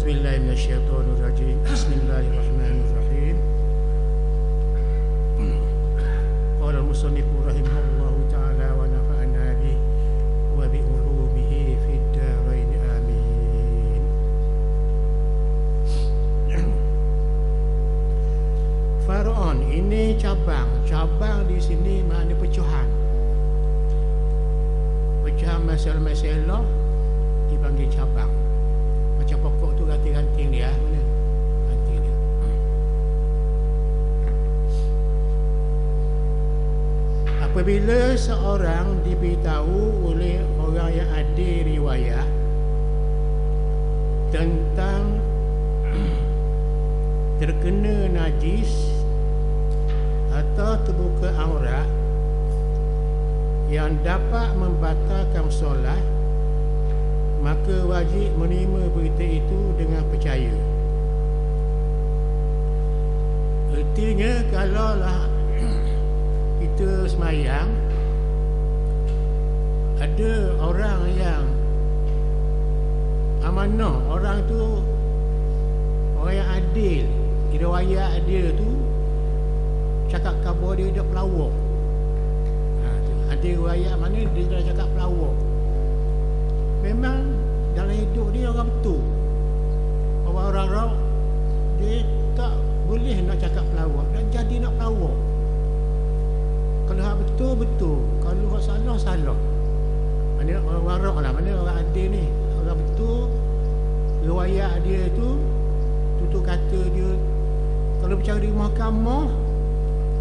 billahi minasyaitonir rajim. Bismillahirrahmanirrahim. Qala al-musannif rahimahullahu ta'ala wa nafa'ana bihi wa bi ulumihi fid dharain amin. Faraon ini cabang di sini makna pecahan. Pecahan masalah-masalah dipanggil cabang. Macam pokok tu ranting-ranting dia, mana? Ranting dia. Apabila seorang diberitahu oleh orang yang ada riwayat tentang terkena najis atau terbuka aurat yang dapat membatalkan solat, maka wajib menerima berita itu dengan percaya. Artinya kalaulah kita semayang, ada orang yang amanah, orang tu orang yang adil, riwayat dia tu cakap khabar dia pelawak. Ada riwayat mana dia dah cakap pelawak. Memang dalam hidup dia orang betul. Orang-orang dia tak boleh nak cakap pelawak, dan jadi nak pelawak. Kalau hak betul-betul, kalau hak salah-salah. Mana orang-orang lah, mana orang adil ni, orang betul, riwayat dia tu, tutur kata dia, kalau bercara di mahkamah,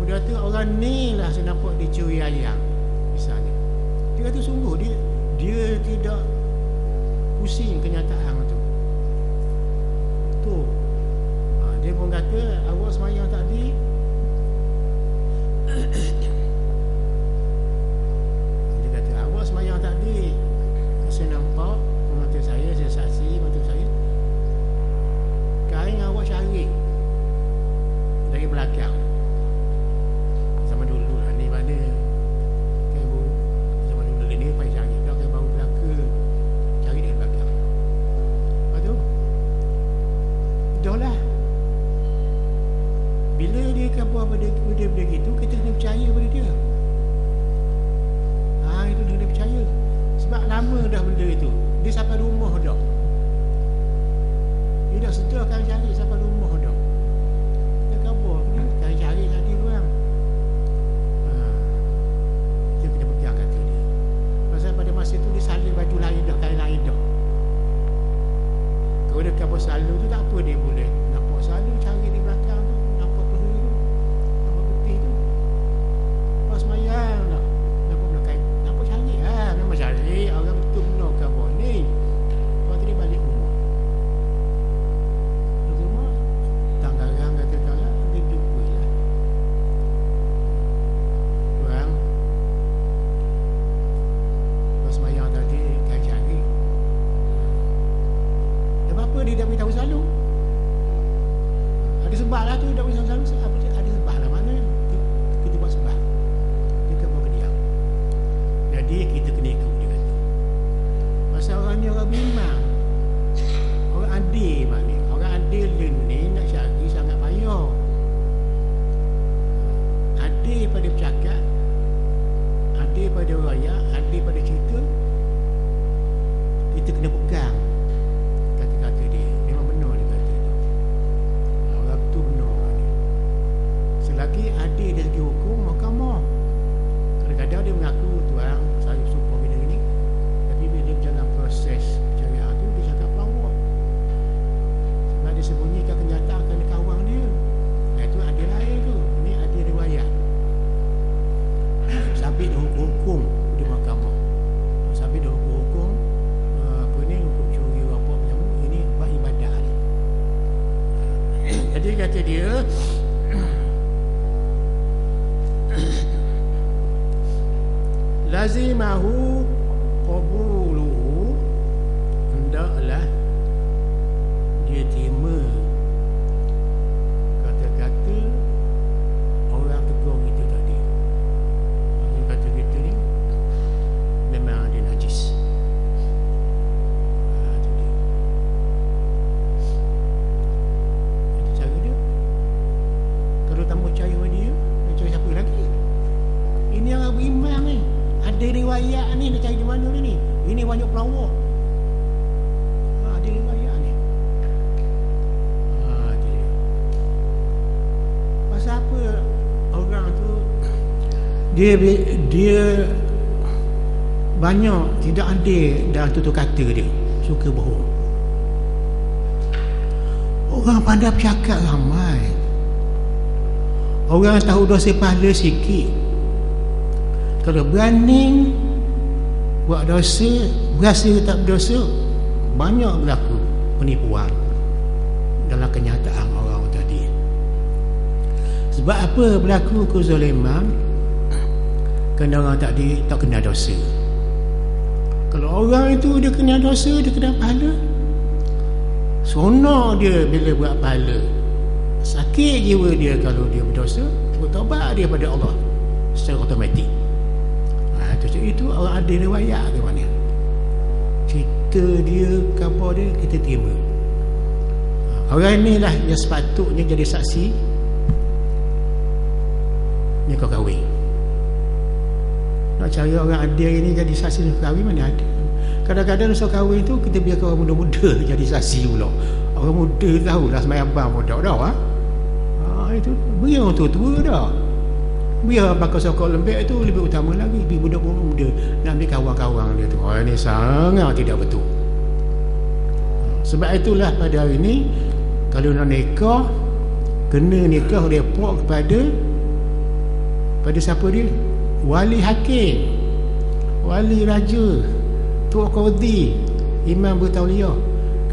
dia kata orang ni lah saya nampak dia curi ayam misalnya. Dia kata sungguh dia tidak pusing kenyataan tu. Dia pun kata awak semayang tadi dia kata awak semayang tadi saya nampak mata saya saksi mata saya kain awak cari dari belakang. Zaman dulu lah ni mana kain zaman dulu ni pakai cari dah kain baru belakang cari dari belakang. Lepas tu dah lah, bila dia kata benda gitu, kita kena percaya pada dia. Itu dia kena percaya. Sebab lama dah benda itu, dia sampai rumah dah, dia dah sediakan cari sampai rumah dah. Dia khabar dia cari tadi orang. Dia kena pegang kata dia. Pasal pada masa itu dia salin baju lain dah, kain lain dah. Kalau dia khabar selalu tu tak apa, dia boleh nampak selalu cari di belakang tu, nampak peluh tu, nampak putih tu. Pas semayang dah nampak belakang, nampak cari memang cari orang betul benar khabar ni. Lepas tu dia balik rumah. Tanggarang kata kalau dia jumpa lah orang pas semayang tadi kain cari. Sebab apa dia dah beritahu selalu? Ada sebab lah tu dah beritahu selalu. Ada sebab lah, mana kita buat sebab. Kita buat kediam. Jadi kita kena ikut dia kata. Pasal orang ni orang bimbang, orang adil mana. Orang adil dia ni nak cari sangat payah. Adil pada bercakap, adil pada raya, adil pada cerita. Kita kena pegang kata-kata dia. Memang benar dia kata tu. Orang tu benar orang ni. Selagi adil dari segi hukum, mahkamah. Kadang-kadang dia mengaku tuan saya sumpah benda ni, tapi bila berjalan proses syariah tu dia cakap pelawak. Sebab dia sembunyikan kenyataan kerana kawan dia. Itu adil lain tu. Ini adil riwayat. Sabit hukum di mahkamah. Sabit hukum apa ni, hukum curi rampok macam ini buat ibadah ni. Jadi kata dia lazimahu qabuluhu, hendaklah dia terima kata-kata orang tegur kita tadi. Dia kata kita ni memang dia najis. Itu dia. pelawak. Dia riwayat ni. Dia. Pasal apa orang tu dia banyak tidak adil dalam tutur kata dia, suka bohong. Orang pandai bercakap ramai. Orang tahu dosa pahala sikit. Kalau berani buat dosa, berasa tak berdosa, banyak berlaku penipuan dalam kenyataan orang tadi. Sebab apa berlaku kezaliman? Kerana orang tadi tak kena dosa. Kalau orang itu dia kena dosa, dia kena pahala, seronok dia bila buat pahala. Sakit jiwa dia kalau dia berdosa, bertaubat dia pada Allah secara automatik. Itu orang ada riwayat ke mana, cerita dia, khabar dia kita terima. Orang inilah yang sepatutnya jadi saksi ni kau kahwin. Nak cari orang adil ini jadi saksi ni kahwin mana ada. Kadang-kadang masa kahwin tu kita biarkan orang muda-muda jadi saksi pula. Orang muda tahulah sembahyang abang pun tak dah. Itu beri orang tua-tua dah. Biar bakal sokok lembek tu lebih utama lagi. Lebih budak-budak nak ambil kawan-kawan dia tu. Ini sangat tidak betul. Sebab itulah pada hari ini kalau nak nikah, kena nikah report kepada siapa dia? Wali hakim, wali raja, tua qadhi, imam bertauliah.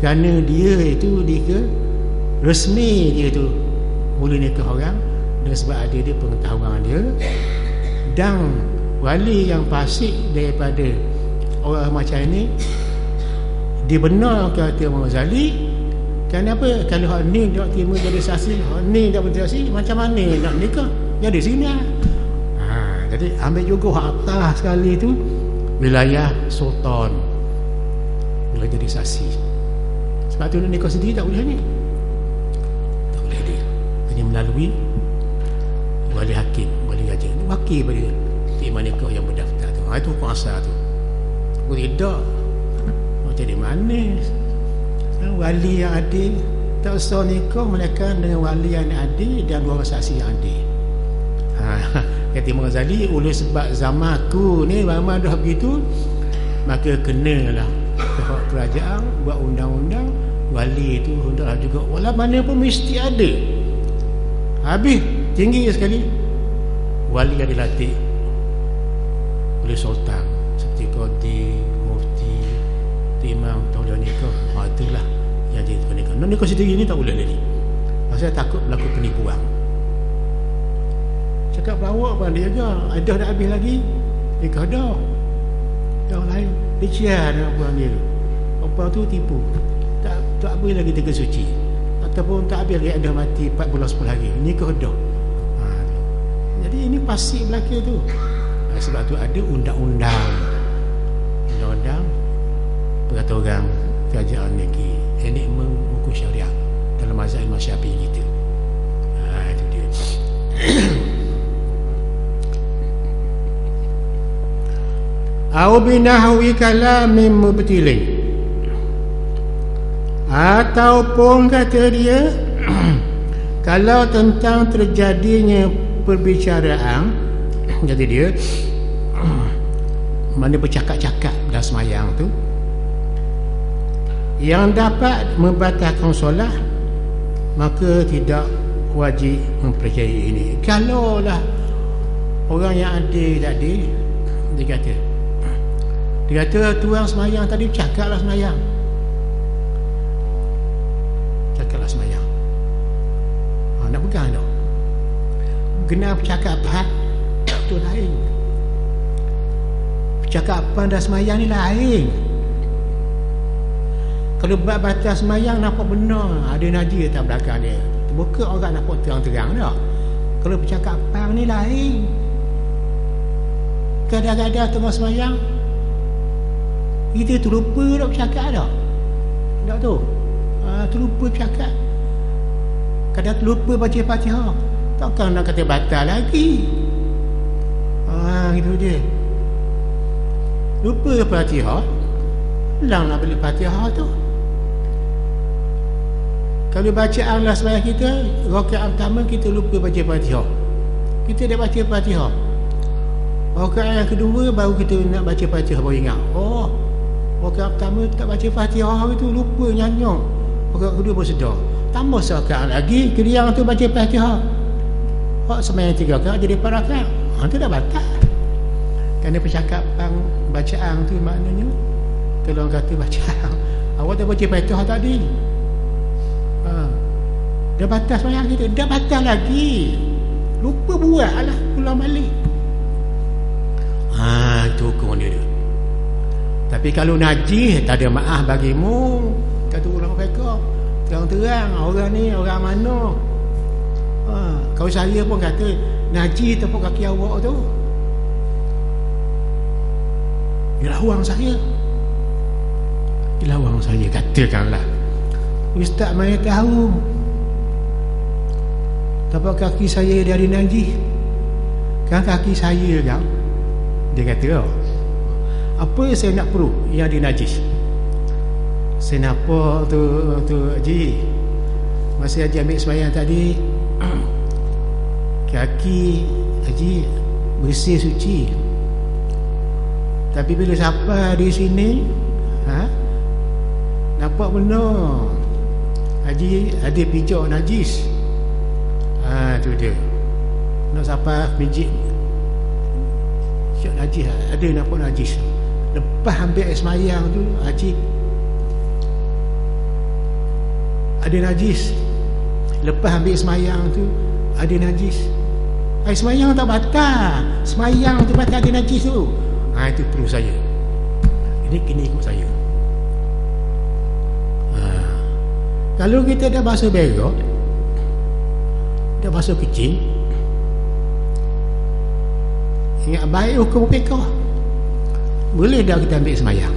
Kerana dia itu dia resmi dia tu boleh nikah orang. Dan sebab ada dia pengetahuan dia, dan wali yang fasik daripada orang macam ini dia benar kata Imam Ghazali. Kenapa? Kalau hak ni tak terima jadi saksi, hak ni tak bersaksi, macam mana nak nikah? Jadi sini jadi ambil juga hak atas sekali tu, wilayah sultan boleh jadi saksi. Sebab tu nak nikah sendiri tak boleh ni, tak boleh dia hanya melalui wali hakim, wali raja, wakil pada imam nikah yang berdaftar tu. Itu kuasa tu. Tidak macam di mana wali yang adil tak usah nikah melainkan dengan wali yang adil dan dua saksi yang adil. Kata Imam Ghazali, oleh sebab zaman aku ni memang dah begitu, maka kenalah pihak kerajaan buat undang-undang wali itu hendaklah juga walau mana pun mesti ada. Habis tinggi sekali wali yang dilatih oleh sultan seperti qadhi, mufti, imam, tauliah nikah. Itulah yang jadi pernikahan. Nak nikah sendiri ni tak boleh lagi, pasal takut berlaku penipuan. Cakap pelawak pun dia juga ada dah habis lagi nikah dah lain dia dengan perempuan dia, perempuan tu tipu, tak habis lagi 3 suci ataupun tak habis lagi ada mati 4 bulan 10 hari nikah dah. Jadi ini pasti berlaku tu. Sebab tu ada undang-undang peraturan kerajaan negeri, ini menghukum syariat dalam mazhab Imam Syafi'i kita. Itu dia. Au binahwi kalamin mubtilin, ataupun kata dia kalau tentang terjadinya perbicaraan, jadi dia mana bercakap-cakap dalam semayang tu yang dapat membatalkan solat, maka tidak wajib mempercayai ini. Kalaulah orang yang adil tadi dia kata tuan semayang tadi cakaplah semayang, nak pegang tak? Kena percakapan tu lain, percakapan dah semayang ni lain. Kalau bab batas semayang nampak benar, ada najis tak belakang dia, terbuka orang nampak terang-terang dah. Kalau percakapan ni lain. Kadang-kadang tengah semayang kita terlupa nak bercakap dah. Tak tu terlupa bercakap, kadang terlupa baca Fatihah, takkan nak kata batal lagi. Itu dia, lupa Fatihah Ulang nak balik Fatihah tu. Kalau baca Allah sembahyang kita, rakaat pertama kita lupa baca Fatihah. Kita dah baca Fatihah. Rakaat yang kedua baru kita nak baca Fatihah, baru ingat. Oh, rakaat pertama tak baca Fatihah itu, lupa nyanyong. Rakaat kedua baru sedar. Tambah serakaat lagi, keliang tu baca Fatihah. Hak sembahyang 3 rakaat jadi 4 rakaat. Tu dah batal. Kerana percakapan bacaan tu maknanya, kalau orang kata bacaan, awak dah baca Fatihah tadi. Dah batal sembahyang kita, dah batal lagi. Lupa buat lah, pulang balik. Itu hukum dia. Tapi kalau najis, tak ada maaf bagimu. Kata ulama fiqh, terang-terang orang ni orang mana. Kalau saya pun kata najis tepuk kaki awak tu, ialah orang saya. Ialah orang saya, katakanlah ustaz mana tahu tapak kaki saya dia ada najis. Kan kaki saya kan, dia kata, apa saya nak perlu yang ada najis? Saya nampak tu Haji, masa Haji ambil sembahyang tadi, kaki Haji bersih suci. Tapi bila sampai di sini, nampak benar Haji ada pijak najis. Tu dia. Nak sampai pijak najis, ada nampak najis. Lepas ambil air semayang tu, Haji ada najis. Lepas ambil semayang tu, ada najis. Air semayang tak batal, semayang tu batal, ada najis tu. Itu perlu saya. Ini kena ikut saya. Kalau kita dah basuh berak, dah basuh kecil, ingat baik hukum fiqh, boleh dah kita ambil semayang.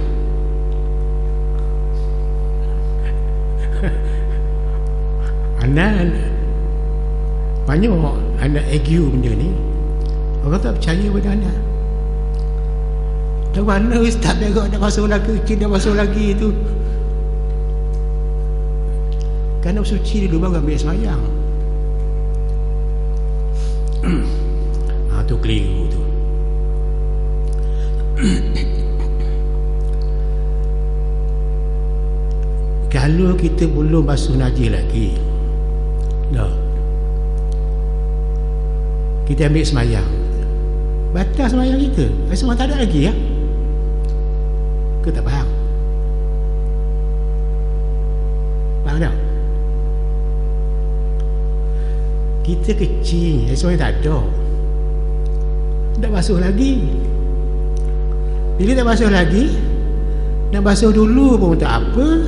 Anak banyak anak argue benda ni. Orang tak percaya pada anak. Dah mana ustaz berak dah basuh lagi, kecil dah basuh lagi tu. Kerana suci dulu baru ambil semayang. Tu keliru tu. Kalau kita belum basuh najis lagi, dah kita ambil semayang, batal semayang kita. Semua tak ada lagi ya. Kita tak faham? Faham tak? Kita kecil, semuanya tak ada, tak basuh lagi. Bila tak basuh lagi, nak basuh dulu pun tak apa.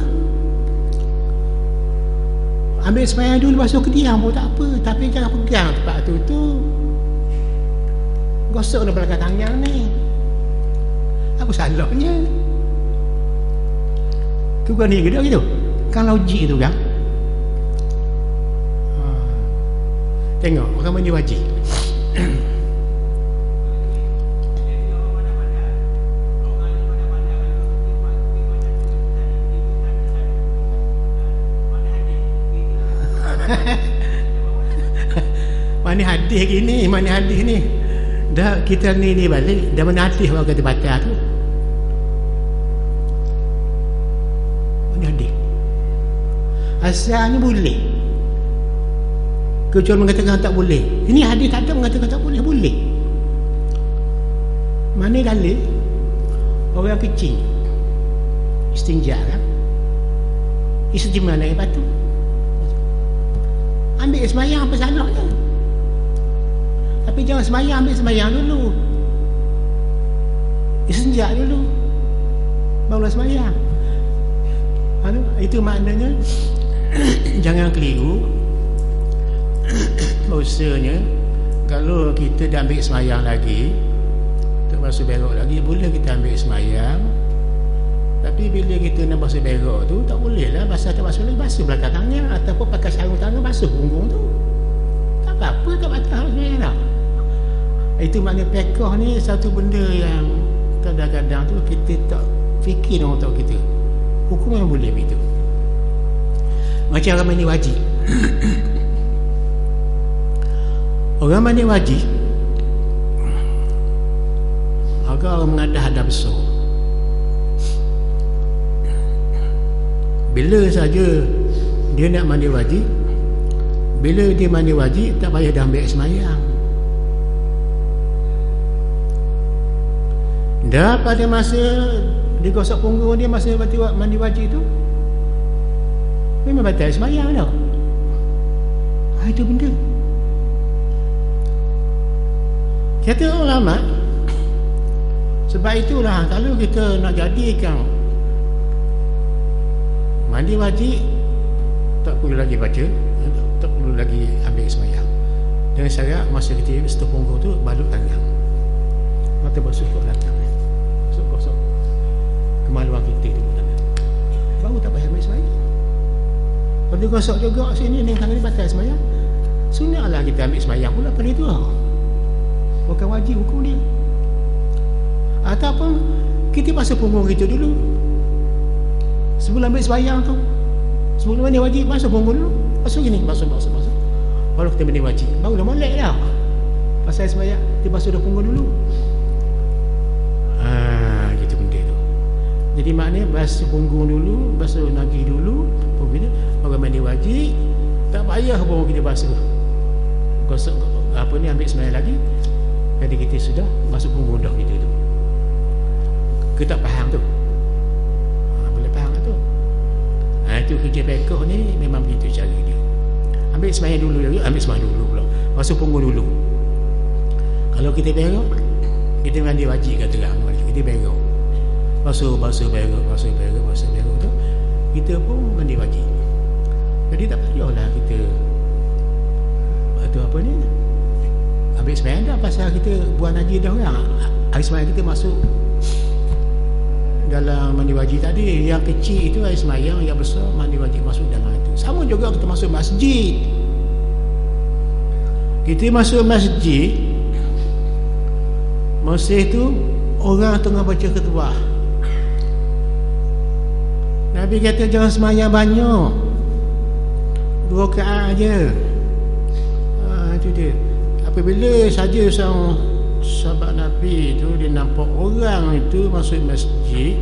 Ambil semayang dulu, basuh kediang pun tak apa. Tapi jangan pegang tempat tu gosok dalam belakang tangan ni. Apa salahnya? Tu kan ni gitu gitu. Kan logik tu kan. Tengok orang mandi wajib. Mana hadis gini, mana hadis ni. Dah kita ni balik, dah mana hadis orang kata batal tu. Mana hadis? Asalnya boleh. Kecuali mengatakan tak boleh. Ini hadis tak ada mengatakan tak boleh, boleh. Mana dalil? Orang kecil istinja kan? Istinja naik batu. Ambil semayang apa salahnya? Tapi jangan semayang, ambil semayang dulu. Istinja dulu, barulah semayang. Itu maknanya jangan keliru. Maksudnya kalau kita dah ambil semayang lagi, tak basuh berak lagi, boleh kita ambil semayang. Tapi bila kita nak basuh berak tu, tak boleh lah basuh, tak basuh lagi, basuh belakang tangan ataupun pakai sarung tangan basuh punggung tu. Tak apa-apa, tak batal semayang tak. Itu makna fiqh ni satu benda yang kadang-kadang tu kita tak fikir orang tahu kita. Hukum yang boleh begitu. Macam orang mandi wajib. Orang mandi wajib, agak orang mengadah hadap besar. Bila saja dia nak mandi wajib, bila dia mandi wajib, tak payah dah ambil semayang. Dah pada masa dia gosok punggung dia, masa mandi wajib tu, memang batal semayang dah. Itu benda. Kata ulama, sebab itulah kalau kita nak jadikan mandi wajib, tak perlu lagi baca, tak perlu lagi ambil semayang. Dengan syarat masa kita setup punggung tu, balut tangan, mata basuh kat belakang, gosok kemaluan kita tu, baru tak payah ambil semayang. Kalau dia gosok juga sini dengan tangan ni, batal semayang. Sunatlah kita ambil semayang pula pada itu lah. Bukan wajib hukum dia. Ataupun kita basuh punggung kita dulu sebelum ambil semayang tu. Sebelum mandi wajib, basuh punggung dulu. Basuh gini, basuh. Kalau kita mandi wajib, baru dah molek dah. Pasal semayang, kita basuh dah punggung dulu. Gitu benda tu. Jadi maknanya basuh punggung dulu, basuh nagi dulu, baru mandi wajib. Tak payah pun kita basuh, gosok apa ni, ambil semayang lagi. Jadi kita sudah masuk punggung dah kita tu. Kita tak faham tu. Boleh faham tu. Itu kerja fiqh ni memang begitu cara dia. Ambil semayang dulu, ambil semayang dulu pula. Masuk punggung dulu. Kalau kita berak, kita mandi wajib kata orang. Kita berak. Basuh berak tu, kita pun mandi wajib. Jadi tak payahlah kita apa ni, ambil semayang dah, pasal kita buat haji dah orang. Air semayang kita masuk dalam mandi wajib tadi. Yang kecil itu air semayang, yang besar mandi wajib masuk dalam itu. Sama juga kita masuk masjid. Kita masuk masjid, masa itu orang tengah baca khutbah. Nabi kata jangan semayang banyak, 2 rakaat aja. Itu dia. Apabila saja sang sahabat Nabi itu dia nampak orang itu masuk masjid,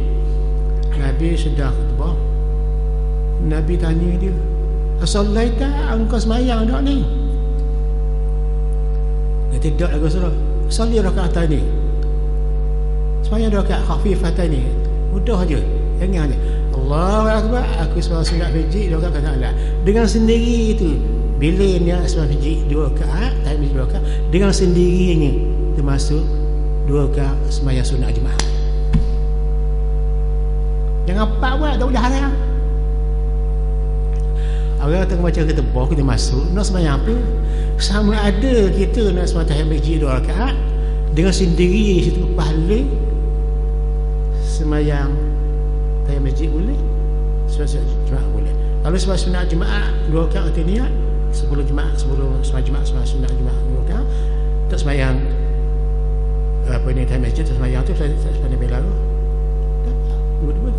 Nabi sedang khutbah, Nabi tanya dia, "As-salaita, engkau semayang tak ni?" Dia tidak lagi Rasulullah. "Salli rakaat ni." Semayang 2 rakaat khafifatan ni. Mudah aja. Jangan aja. Allahu akbar, aku sembahyang sunat fajr 2 rakaat Allah. Dengan sendiri itu, bila niat sembahyang fajr 2 rakaat, tahiyat 2 rakaat, dengan sendirinya termasuk 2 rakaat sembahyang sunat jemaah. Jangan apa buat, tak boleh haram. Orang tengah baca khutbah, kita masuk, nak sembahyang apa? Sama ada kita nak sembahyang tahiyat masjid 2 rakaat, dengan sendiri situ pahala sembahyang tahiyat masjid boleh, sembahyang jemaah boleh. Kalau sembahyang sunat jemaah 2 rakaat kita niat, sebelum sembahyang jemaah sembahyang sunat jemaah 2 rakaat, tak sembahyang apa ni tahiyat masjid, tak sembahyang tu sembahyang bela tu. Dua-dua.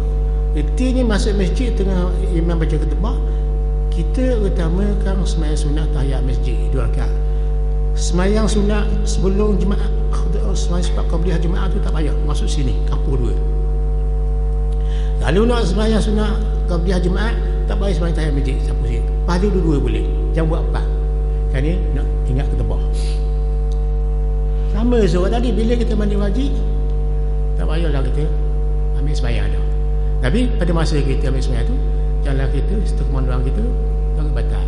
Intinya masuk masjid tengah imam baca khutbah, kita utamakan sembahyang sunat tahiyat masjid 2 rakaat. Sembahyang sunat sebelum jemaah, sembahyang sebab qabliyah jemaah tu tak payah masuk sini, kapur 2. Kalau nak sembahyang sunat qabliyah jemaah, tak payah sembahyang tahiyat masjid sampai sini. Pahala dua-dua boleh. Jangan buat apa. Kan ni nak ingat khutbah. Sama surat tadi, bila kita mandi wajib, tak payahlah kita ambil sembahyang dah. Tapi pada masa kita ambil sembahyang tu, janganlah kita setelah kemanduan kita tak batal.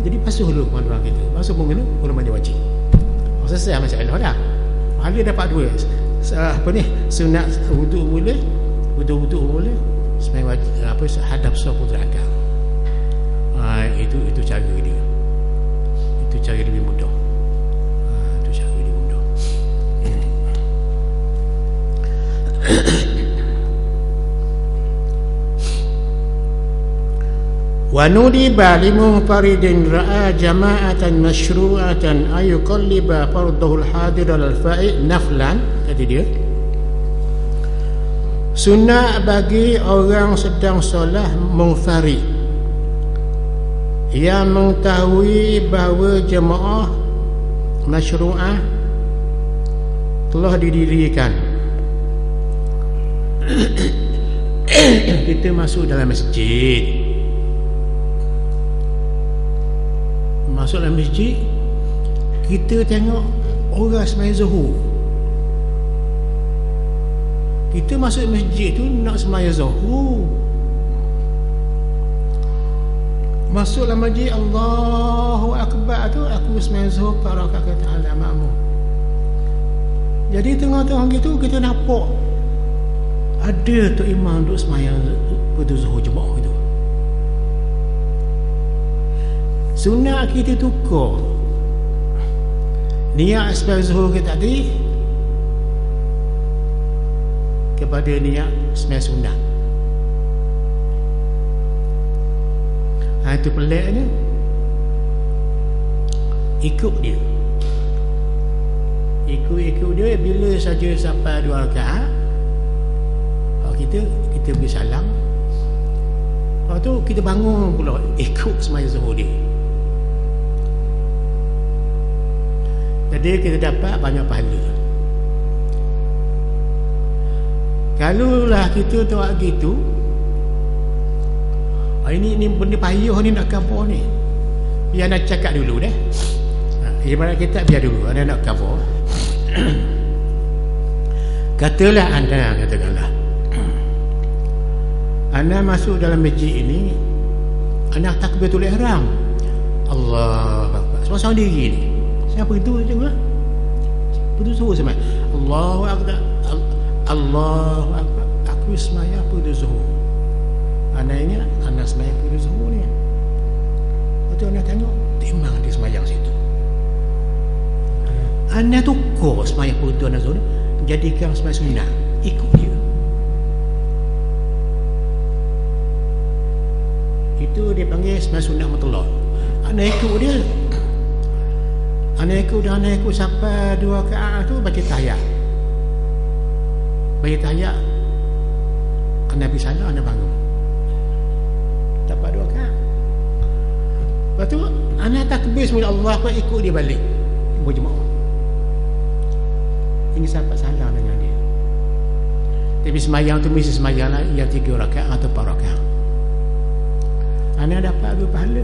Jadi basuh dulu kemanduan kita, basuh pun dulu, baru mandi wajib. Selesai masalah dah. Pahala dapat 2. Apa ni, sunat wuduk boleh, wuduk boleh, sembahyang wajib apa hadap sapu terakal. Itu cara dia. Itu cara lebih mudah. Itu cara lebih mudah. Wa nudiba limunfaridin ra'a jama'atan masyru'atan ayuqalliba farduhul hadir al fa'i naflan. Kata dia, Sunat bagi orang sedang solat munfarid yang mengetahui bahawa jemaah masyru'ah telah didirikan. Kita masuk dalam masjid. Masuk dalam masjid, kita tengok orang sembahyang zuhur. Kita masuk masjid tu nak sembahyang zuhur. Masuk dalam masjid, Allahu Akbar tu, aku sembahyang zuhur 4 rakaat kata Allah makmum. Jadi tengah-tengah gitu kita nampak ada tu imam duduk sembahyang pada zuhur jemaah itu. Sunat kita tukar niat sembahyang zuhur kita tadi kepada niat sembahyang sunat. Itu peliknya, ikut dia, ikut dia. Bila saja sampai 2 rakaat, kita beri salam, lepas tu kita bangun pula ikut sembahyang zuhur dia. Jadi kita dapat banyak pahala. Kalaulah kita tak gitu, ini benda payah ni nak cover ni, biar nak cakap dulu deh. Ibarat kita biar dulu ada nak cover. Katalah anda, katakanlah anda masuk dalam masjid ini, anda takbiratul ihram, Allahu Akbar, seorang diri ni. Siapa itu tengoklah, putus zuhur sama, Allahu Akbar, Allahu Akbar, aku sembahyang putus zuhur. Anda ingat anda sembahyang putus zuhur ni, lepas tu anda tengok memang dia sembahyang situ. Anda tukar sembahyang putus anda zuhur jadikan sembahyang sunat, ikut dia. Itu dia panggil sembahyang sunat mutlak. Anda ikut dia, anda ikut sampai 2 rakaat tu baca tahiyat. Baca tahiyat, anda habis salat, anda bangun, dapat 2 rakaat. Lepas tu anda takbir semula Allah, apa ikut dia balik berjemaah. Ini sampai salam dengan dia. Tapi sembahyang tu mesti sembahyang lah, yang 3 rakaat atau 4 rakaat. Anda dapat 2 pahala.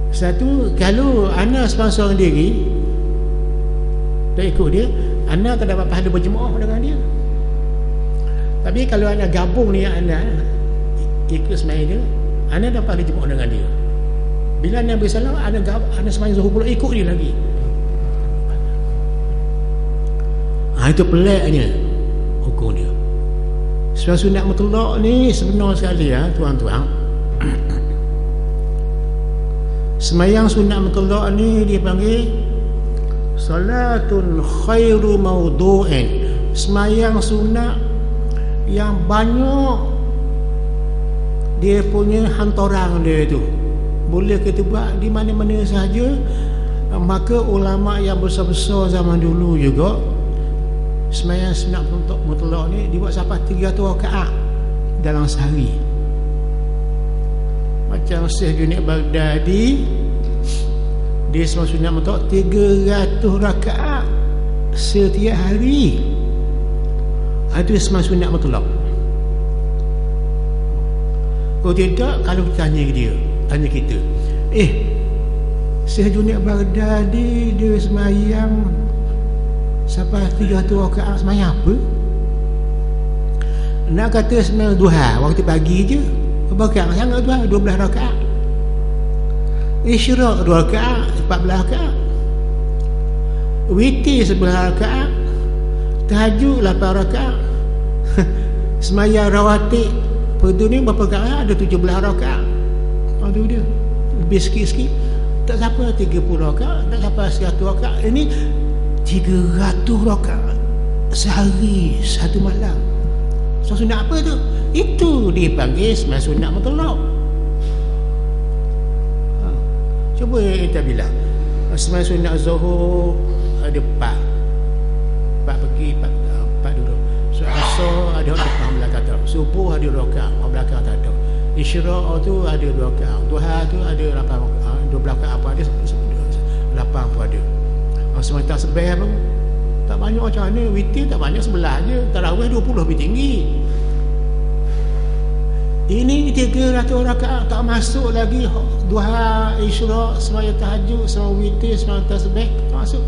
Satu, kalau anda seorang diri tak ikut dia, anda tak dapat pahala berjemaah dengan dia. Tapi kalau anda gabung ni, anda ikut sembahyang dia, anda dapat pahala jemaah dengan dia. Bila anda bersalam, anda sembahyang zuhur pula ikut dia lagi. Itu peliknya hukum dia. Sembahyang sunat mutlak ni sebenar sekali ya tuan-tuan. Sembahyang sunat mutlak ni dipanggil salatun khairu mawdu'in, sembahyang sunat yang banyak dia punya hantaran dia tu, boleh kita buat di mana-mana sahaja. Maka ulama yang besar-besar zaman dulu juga sembahyang sunat mutlak ni dibuat sampai 300 rakaat dalam sehari. Macam Syekh Junaid Baghdadi, dia sembahyang sunat mutlak 300 rakaat setiap hari. Itu sembahyang sunat mutlak. Kalau tidak, kalau tanya dia, tanya kita, Syekh Junaid Baghdadi dia sembahyang sampai 300 rakaat, sembahyang apa? Nak kata sembahyang duha waktu pagi je, berapa sangat duha? 12 rakaat. Isyraq 2 rakaat, 14 rakaat. Witir 11 rakaat. Tahajud 8 rakaat. Sembahyang rawatib fardu ni berapa rakaat? Ada 17 rakaat. Aduh dia lebih sikit-sikit. Tak sampai 30 rakaat, tak sampai 100 rakaat. Ini 300 rakaat sehari, satu malam. So sunat apa tu? Itu dipanggil sembahyang sunat mutlak. Cuba kita bilang sembahyang sunat zuhur ada 4 pergi 4 dulu. So asar ada 4 Subuh ada 2 rakaat, belakang tak ada. Isyraq tu ada 2 rakaat. Duha tu ada 12 rakaat apa ada 8 pun ada. Sementara tasbih pun tak banyak macam mana. Witir tak banyak, 11 je. Tarawih 20 lebih tinggi. Ini 300 rakaat tak masuk lagi duha, isyraq, sembahyang tahajud, sembahyang witir, sembahyang tasbih, tak masuk.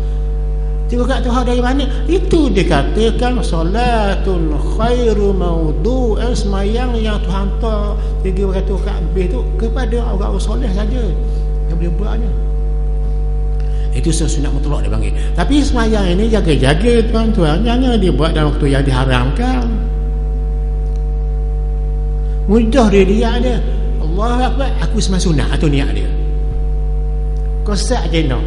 3 rakaat tu dari mana? Itu dikatakan solatun khairu maudu', sembahyang yang Tuhan hantar 300 rakaat lebih tu kepada orang-orang soleh saja yang boleh buatnya. Itu sunat mutlak dia panggil. Tapi sembahyang ini jaga-jaga tuan-tuan, jangan dia buat dalam waktu yang diharamkan. Mudah dia ada Allah Akbar, aku sembahyang sunat, atau niat dia kosak je nak.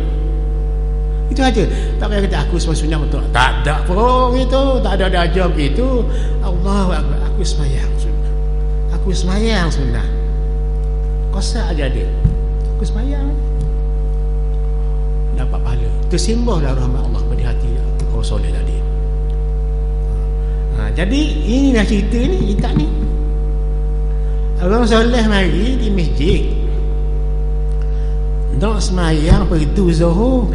Itu aja. Tak payah kata aku sembahyang sunat betul. Tak ada pun gitu, tak ada ajar begitu. Allah Akbar, aku sembahyang sunat, aku sembahyang sunat, kosak aja dia, aku sembahyang, dapat pahala. Tersimbahlah rahmat Allah pada hati orang soleh tadi. Jadi inilah cerita ni, kita ni orang soleh mari di masjid nak semayang begitu zuhur,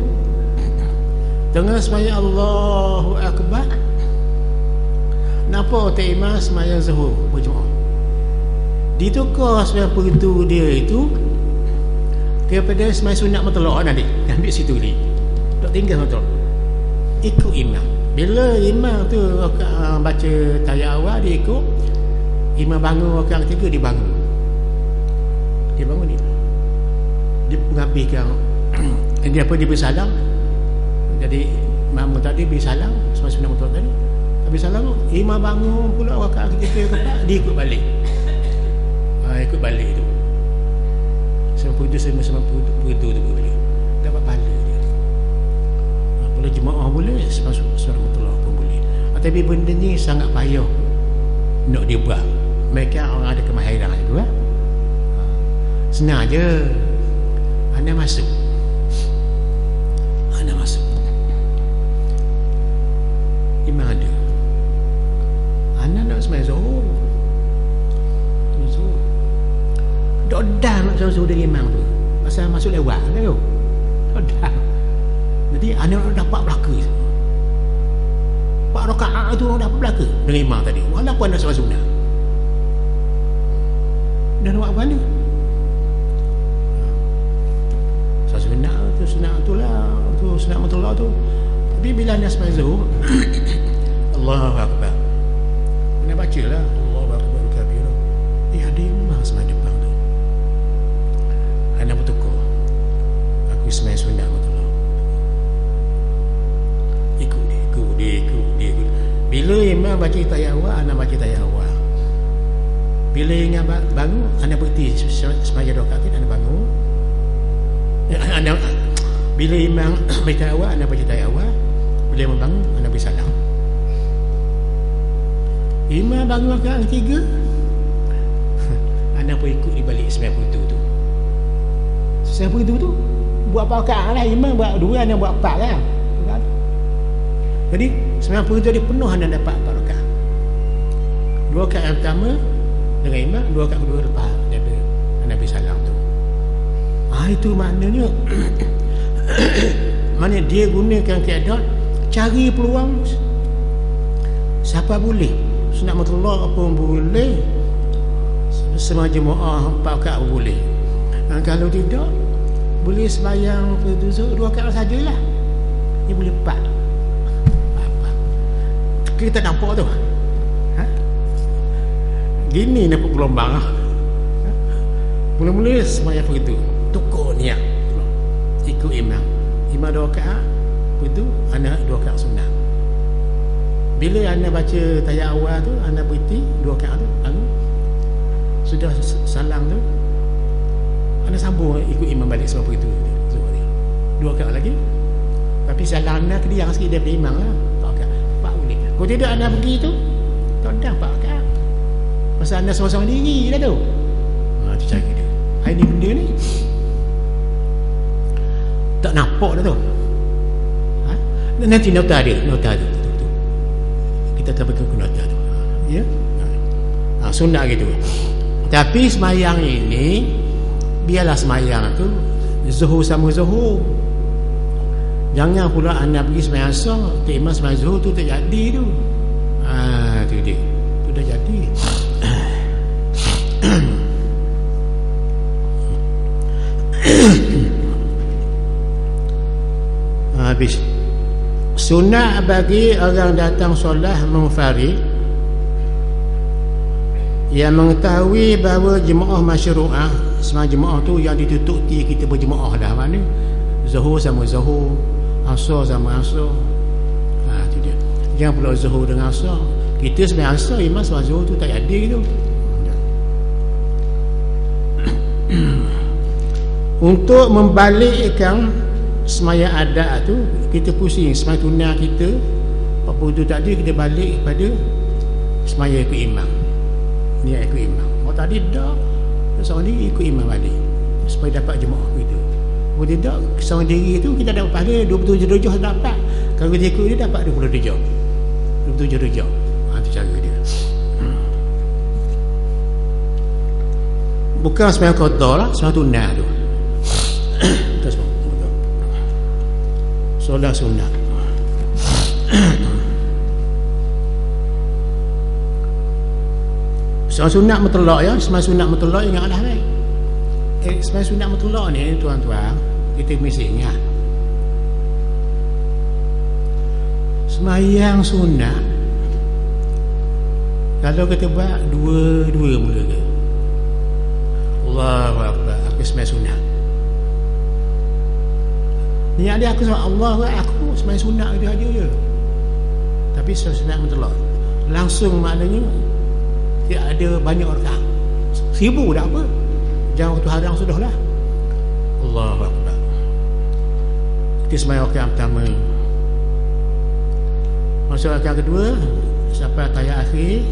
tengah semayang Allahu Akbar, nampak tak imam semayang zuhur berjemaah, ditukar semayang begitu dia itu kepada semayang sunat mutlak. Nanti ambil situ ni, tak tinggal betul, ikut imam. Bila imam tu baca tayat awal, dia ikut. Imam bangun rakaat ketiga, dia bangun. Dia bangun ni. Dia menghabiskan dia apa, dia bersalam. Jadi imam tadi bersalam, semasa sunat mutlak tadi. Habis salam, imam bangun pula rakaat ketiga keempat, dia ikut balik. Ikut balik tu. Sampai itu tu boleh. Dapat pahala dia. Kalau jemaah boleh, semasa sunat mutlak pun boleh. Tapi benda ni sangat payah nak dia buat. Mereka orang ada kemahiran itu. Senang je. Anda masuk, imam ada, anda nak sembahyang zuhur, dah nak sembahyang zuhur dari imam tu, pasal masuk lewat tu, dah. Jadi anda nak dapat belaka 4 rakaat tu, orang dapat belaka dengan imam tadi, walaupun anda sembahyang sunat. Dan buat apa ni? Sunat tu lah, tu sunat mutlak tu. Tapi bila anda sembahyang zuhur, Allahu Akbar, anda baca lah Allahu Akbar kabira. Ada imam sembahyang depan tu, anda bertukar, aku sembahyang sunat mutlak, ikut dia. Bila imam baca tayat awal, anda baca tayat awal. Bila ingat bangun, anda berhenti sembahyang rakaat tu, anda bangun. Anda bila imam baca awal, anda baca tayat awal. Bila imam bangun, anda beri salam. Imam bangun rakaat ketiga, anda pun ikut di balik sembahyang itu tu. Sembahyang itu tu buat apa rakaat lah, imam buat 2, anda buat 4 kan. Jadi sembahyang itu dia penuh, anda dapat 4 rakaat. 2 rakaat yang pertama dengan imam, 2 rakaat kedua lepas daripada anda beri salam tu. Itu maknanya mana dia gunakan keadaan, cari peluang. Siapa boleh sunat mutlak pun boleh, semua jemaah 4 rakaat pun boleh. Kalau tidak, boleh sembahyang 2 rakaat sajalah, dia boleh 4. Kita nampak tu, gini nampak gelombang. Mula-mula sembahyang begitu, tukar niat, ikut imam 2 rakaat, begitu anda 2 rakaat sunat. Bila anda baca tayat awal tu, anda berhenti 2 rakaat tu, lalu sudah salam tu, anda sambung ikut imam balik sebab begitu. 2 rakaat lagi, tapi salam anda kediang sikit daripada imam lah, 4 rakaat, 4 boleh. Kalau tidak, anda pergi tu tak ada 4 rakaat, pasal anda seorang-seorang diri dah tu. Tu cara dia. Ini benda ni tak nampak dah tu. Nanti nota tu. Kita tak pakai nota tu. Ya. Sunat gitu. Tapi semayang ini biarlah semayang tu zuhur sama zuhur. Jangan pula anda pergi semayang asar, timah semayang zuhur tu tak jadi tu. Tu dia. Tu dah jadi. Habis. Sunat bagi orang datang solat munfarid yang mengetahui bahawa jemaah masyru'ah, semua jemaah tu yang ditutup kita berjemaah dah. Mana zuhur sama zuhur, asar sama asar. Tu dia. Jangan pula zuhur dengan asar. Kita sebenarnya asar, imam sama zuhur tu tak ada tu. Untuk membalikkan semaya adat tu, kita pusing semaya tunai kita apa tu tak ada, kita balik kepada semaya ikut imam. Niat ikut imam. Tadi dah seorang diri ikut imam balik supaya dapat jemaah kita. Kalau tidak, seorang diri tu kita dapat pahala 27 darjah dapat. Kalau dia ikut dia dapat 20 darjah. 27 darjah. Itu cara dia. Bukan sembahyang qada lah, sembahyang tunai tu. Kita sembahyang solat sunat. Sembahyang sunat mutlak ya, sembahyang sunat mutlak ingatlah baik. Sembahyang sunat mutlak ni tuan-tuan, kita mesti ingat. Sembahyang sunat kalau kita buat dua mula ke, Allahu Akbar, aku sembahyang sunat. Niat dia aku sebab Allah, aku sembahyang sunat dia aja je. Tapi sunat mutlak langsung maknanya dia ada banyak rakaat. 1000 dah apa? Jangan waktu haram sudahlah. Allahu Akbar. Kita sembahyang rakaat pertama. Masuk rakaat kedua sampai tahiyat akhir.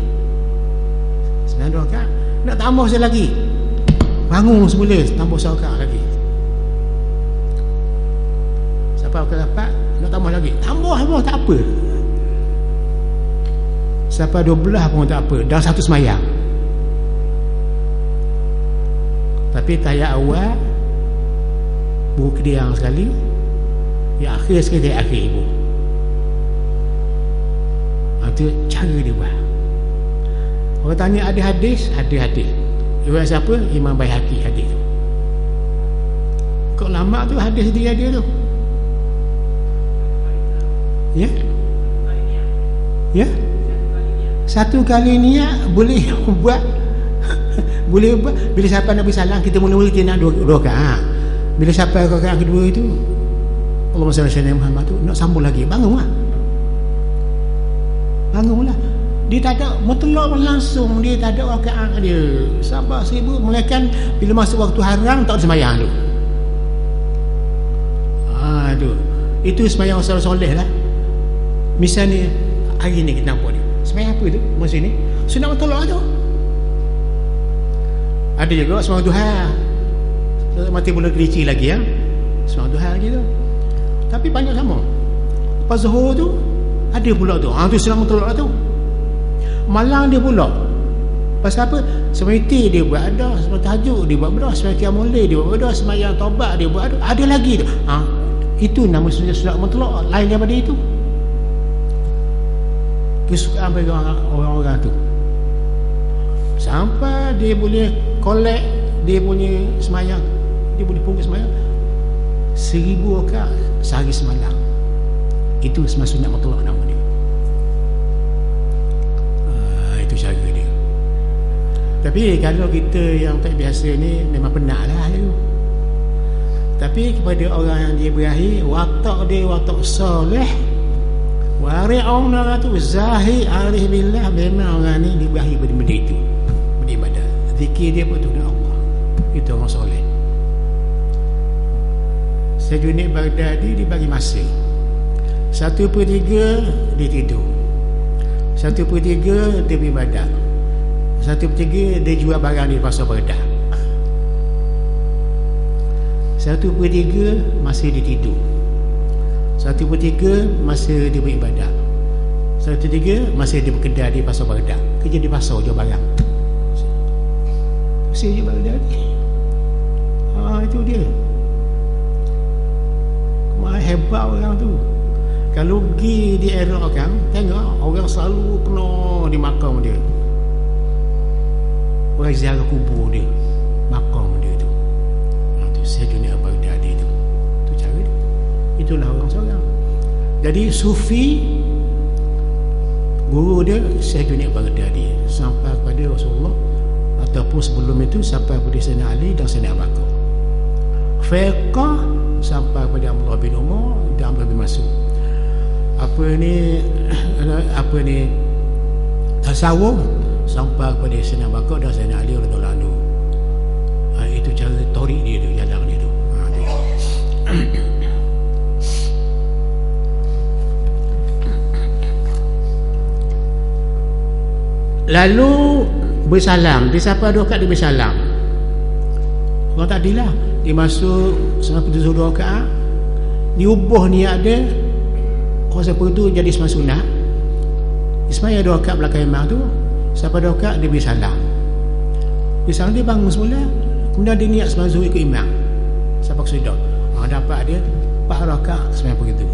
Sembahyang 2 rakaat. Nak tambah sekali lagi. Bangun semula tambah 1 rakaat lagi. Sampai rakaat dapat nak tambah lagi. Tambah tak apa. Sampai 12 pun tak apa, dah satu semayang. Tapi tahiyat awal buku kediang sekali, yang akhir sekali tahiyat akhir ibu. Itu cara dia buat. Orang tanya ada hadis. Riwayat siapa? Imam Baihaqi hadis tu. Kok lama tu hadis dia tu. Ya? Ya? Satu kali niat boleh buat boleh buat. Bila sampai Nabi salam kita mula-mula kita nak 2 rakaat. Bila sampai rakaat kedua itu Allahumma salli ala Muhammad tu nak sambung lagi, bangunlah. Dia tak ada mutlak langsung, dia tak ada rakaat dia. Sabar 1000 melainkan bila masuk waktu haram tak ada sembahyang tu. Tu. Itu sembahyang orang soleh lah. Misalnya hari ni kita nampak dia sembahyang apa tu masa ni? Sunat mutlak tu. Ada juga sembahyang duha. Mati mula gerici lagi ya. Sembahyang duha lagi tu. Tapi banyak sama. Lepas zuhur tu ada pula tu. Tu sunat mutlak tu. Malang dia pula. Pasal apa? Semeti dia buat ada, sembahyang tahajud dia buat ada, sembahyang qiyamul lail dia buat ada, sembahyang taubat dia buat ada lagi tu. Itu nama sunat mutlak, lain daripada itu. Kesukaan bagi orang-orang tu sampai dia boleh collect dia punya semayang, dia boleh pungut semayang 1000 rakaat sehari semalam. Itu semua sunat mutlak nama dia. Itu cara dia. Tapi kalau kita yang tak biasa ni memang penat lah tu. Tapi kepada orang yang dia berakhir, watak dia watak soleh, wari'un orang tu zahid arif billah, memang orang ni dia berakhir pada benda itu, beribadat. Zikir dia betul dengan Allah. Itu orang soleh. Sejunik Baghdadi dia bagi masa 1/3 dia tidur, 1/3 dia beribadat, 1/3 dia jual barang di pasar Baghdad, 1/3 masih dia tidur, 1/3 masa dia beribadat, 1/3 masa dia bekerja di pasar Baghdad, kerja di pasar jual barang. je Baghdadi. Itu dia. Mahal hebat orang tu. Kalau pergi di Iraq kan, tengok orang selalu penuh di makam dia. Orang ziarah kubur dia, makam dia tu. Tu Sayyidina Baghdadi tu. Tu cara dia. Itulah orang seorang. Jadi Sufi, guru dia Sayyidina Baghdadi sampai kepada Rasulullah, ataupun sebelum itu sampai kepada Sayyidina Ali dan Sayyidina Abu Bakar. Fiqh sampai kepada Abdullah bin Umar dan Abdullah bin Mas'ud. Apa ni tasawuf sampai kepada Sayyidina Abu Bakar dan Sayyidina Ali radhiyallahu anhu. Itu cara tarik dia tu, jalan dia tu. Lalu bersalam. Dia siapa 2 rakaat dia bersalam. Orang tak adilah. Dia masuk sampai 7 rakaat, diubah niat dia. Orang siapa tu jadi sembahyang sunat. Sembahyang 2 rakaat belakang imam tu, sampai 2 rakaat dia bersalam. Bersalam dia bangun semula, kemudian dia niat sembahyang zuhur ikut imam sampai ke sudah. Dapat dia 4 rakaat sembahyang begitu.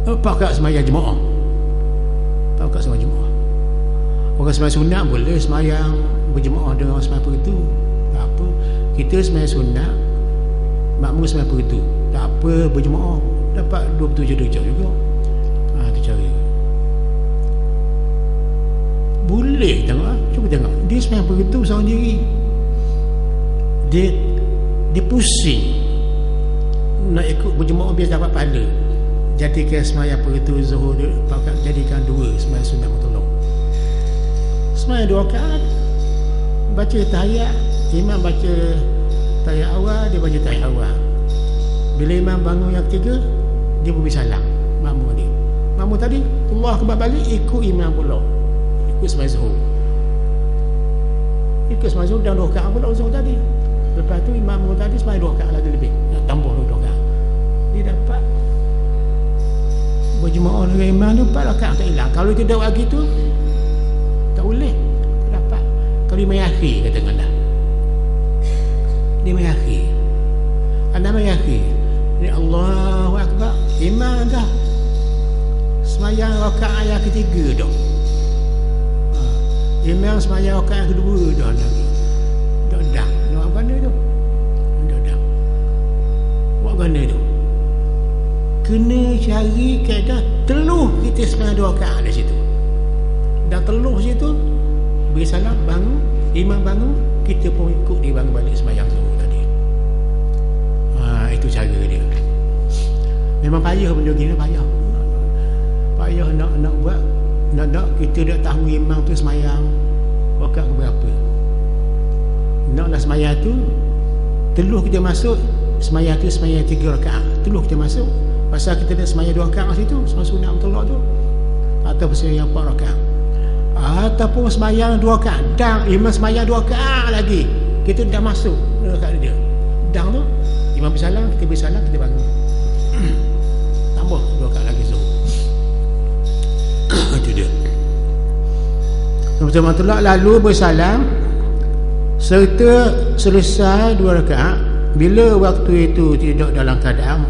4 rakaat sembahyang jemaah. Kat sembahyang jemaah. Orang sembahyang sunat boleh sembahyang berjemaah dengan orang sembahyang begitu. Tak apa. Kita sembahyang sunat, makmum sembahyang begitu. Tak apa, berjemaah dapat 27 darjah juga. Itu cara. Boleh tengok. Cuba tengok. Dia sembahyang begitu seorang diri. Dia pusing nak ikut berjemaah biar dapat pahala. Jadikan sembahyang begitu zuhur dia jadikan 2 sembahyang sunat mutolak. Sembahyang 2 rakaat, baca tahiyat, imam baca tahiyat awal, dia baca tahiyat awal. Bila imam bangun yang ketiga, dia pun bersalam. Makmum dia. Makmum tadi Allah akbar balik, ikut imam pula. Ikut sembahyang zuhur. Ikut sembahyang zuhur dan 2 rakaat pula zuhur tadi. Lepas tu imam tadi sembahyang 2 rakaat lagi lebih. Tambah 2 rakaat. Dia dapat berjemaah dengan imam tu 4 rakaat tak hilang. Kalau tidak buat gitu tak boleh, tak dapat. Kalau dia mayakhir katakanlah, dia mayakhir, anda mayakhir, dia Allahu akbar, imam dah sembahyang rakaat yang ketiga dah, imam sembahyang rakaat yang kedua dah lagi, dah nak buat benda tu, dah buat benda tu. Kena cari kaedah teluh kita sembahyang 2 rakaat di situ. Dah teluh situ, beri salam, bangun, imam bangun, kita pun ikut dia bangun balik sembahyang zuhur tadi. Itu cara dia. Memang payah benda gini, payah nak buat, nak kita dah tahu imam tu sembahyang rakaat berapa. Naklah sembahyang tu teluh kita masuk, sembahyang tu sembahyang 3 rakaat, teluh kita masuk. Pasal kita dah sembahyang 2 rakaat situ, sembahyang sunat mutolak tu, ataupun sembahyang 4 rakaat, ataupun sembahyang 2 rakaat dan imam sembahyang 2 rakaat lagi, kita dah masuk rakaat dia. Dan tu imam bersalam, kita bersalam, kita bangun. Tambah 2 rakaat lagi zuhur. Itu dia. Semua tolak lalu bersalam serta selesai 2 rakaat. Bila waktu itu tidak dalam keadaan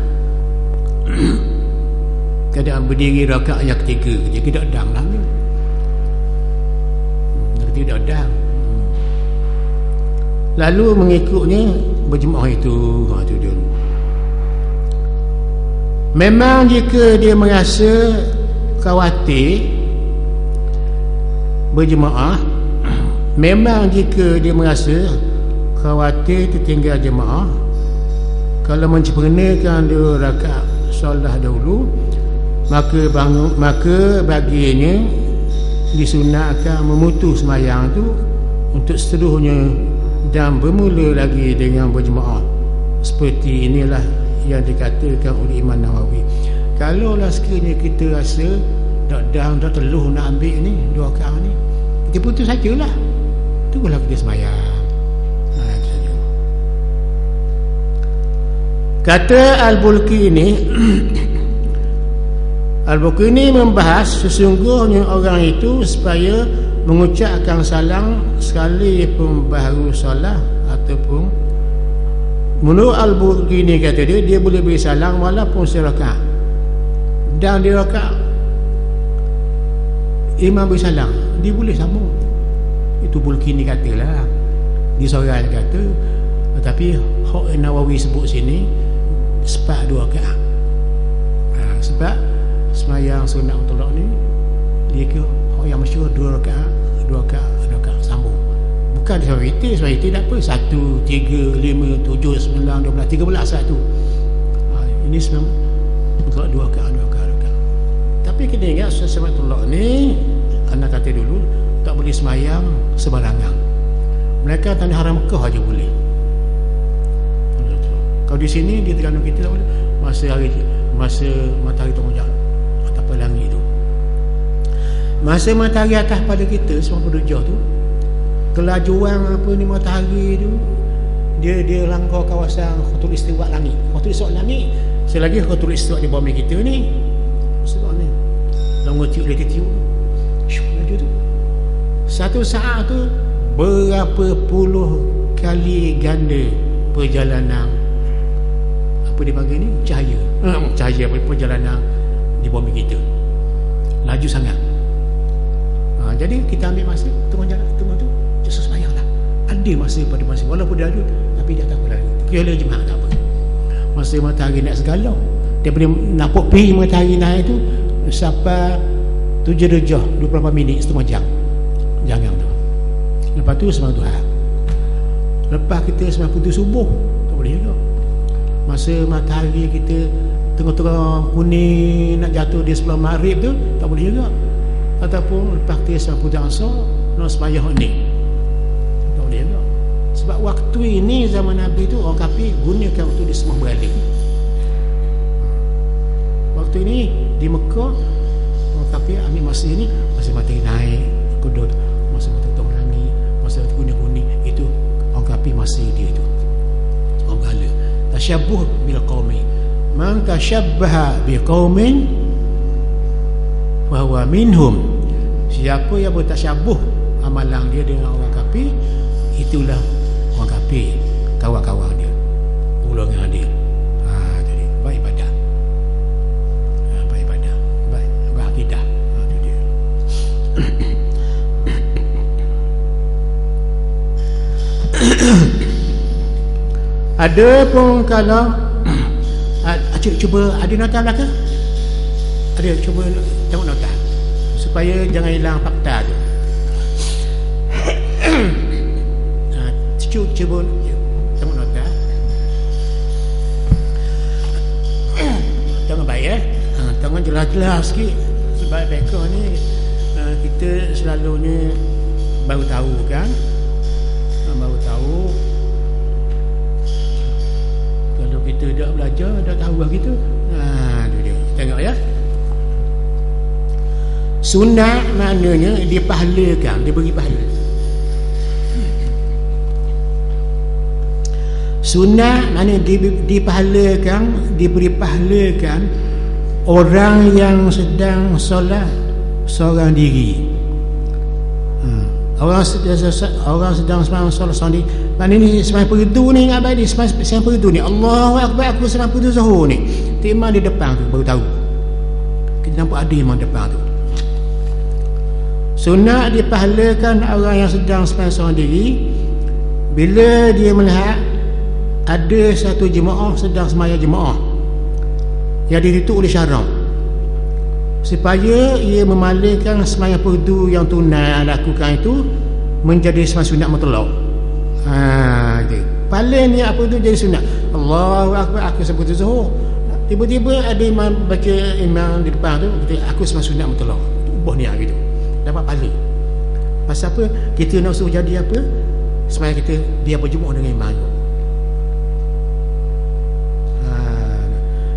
berdiri rakaat yang ketiga, dia tidak dang lah, tidak dang. Lalu mengikutnya berjemaah itu dia. Memang jika dia merasa khawatir berjemaah, memang jika dia merasa khawatir tertinggal jemaah, kalau menyempurnakan 2 rakaat solat dahulu, maka baginya disunatkan memutus sembahyang tu untuk seterusnya dan bermula lagi dengan berjemaah. Seperti inilah yang dikatakan oleh Imam Nawawi. Kalaulah sekiranya kita rasa dah teluh nak ambil ni 2 rakaat ni, kita putus sajalah, tunggulah kita sembahyang. Kata Al-Bulki ini membahas sesungguhnya orang itu supaya mengucapkan salam sekali pun baru solat ataupun menurut Al-Burqini kata dia boleh beri salam walaupun serakaat, dan dia rakaat imam beri salam dia boleh sambung. Itu Burqini katalah, dia seorang kata. Tetapi Hak Nawawi sebut sini sebab 2 rakaat. Sebab sembahyang sunat tolak ni dia ke hak yang masyhur 2 rakaat sambung. Bukan sebab witir tak apa 1, 3, 5, 7, 9, 12, 13 satu. Ini semua tolak 2 rakaat. Tapi kena ingat sunat tolak ni anak kata dulu tak boleh sembahyang sembarangan. Mereka tanah haram Mekah aja boleh. Kalau di sini di Terengganu kita tak boleh. Masa matahari tengah atas langit tu. Masa matahari atas pada kita 90 darjah tu, kelajuan apa ni matahari tu, dia langkau kawasan khutul istiwa langit. Khutul istiwa langit selagi khutul istiwa di bawah kita ni. Sebab ni langkau tiup dia tiup. Laju tu. Satu saat tu berapa puluh kali ganda perjalanan apa dipanggil ni, cahaya perjalanan di bumi kita, laju sangat. Jadi kita ambil masa tengah jalan tu just sembahyang lah. Ada masa pada masa walaupun dia laju tapi dia tak apa lagi, kira jemaah tak apa. Masa matahari naik segala daripada nampak pergi matahari naik tu sampai 7 darjah 28 minit, setengah jam jangan tu. Lepas tu sembahyang Tuhan. Lepas kita sembahyang putih subuh tak boleh juga. Masa matahari kita tengah-tengah kuning nak jatuh di sebelah maghrib tu tak boleh juga. Ataupun lepas kita sembahyang putih asar nak sembahyang ni tak boleh juga. Sebab waktu ini zaman Nabi tu orang kafir gunakan waktu dia sembah beralik. Waktu ini di Mekah orang kafir ambil masa ni, masa matahari naik kedua, masa matahari tengah langit, masa kuning-kuning, itu orang kafir masa dia tu orang berhala. Tasyabuh bil qaumi, man tashabbaha bi qaumin fa huwa minhum. Siapa yang bertasyabuh amalan dia dengan orang kafir, itulah orang kafir, kawan-kawan dia, golongan dia. Jadi baik ibadah, baik akidah. Itu dia. Ada pun kalau cuba ada nota belakang, ada cuba tengok nota supaya jangan hilang fakta tu. Cuba tengok nota, tengok baik tengok jelas-jelas sikit. Sebab background ni kita selalunya baru tahu kan, baru tahu. Kalau kita dah belajar, dah tahu lah kita. Itu dia. Tengok ya. Sunat maknanya dipahlakan, diberi pahala. Sunat maknanya dipahalakan, diberi pahlakan orang yang sedang solat seorang diri. Orang sedang sembahyang solat seorang diri. Maknanya ni sembahyang fardu ni, ingat baik ni sembahyang fardu ni. Allahu akbar, aku sembahyang fardu zuhur ni. Imam di depan tu baru tahu. Kita nampak ada imam depan tu. Sunat dipahalakan orang yang sedang sembahyang seorang diri bila dia melihat ada satu jemaah sedang sembahyang jemaah yang ditutup oleh syarak, supaya ia memalingkan sembahyang fardu yang tunai lakukan itu menjadi sembahyang sunat mutlak. Paling ni apa tu jadi sunat. Allahu akbar, aku sebut zuhur. Tiba-tiba ada imam baca, imam di depan tu kata aku sembahyang sunat mutlak. Ubah niat gitu. Dapat pahala. Pasal apa? Kita nak suruh jadi apa? Sembahyang kita dia berjemaah dengan imam tu.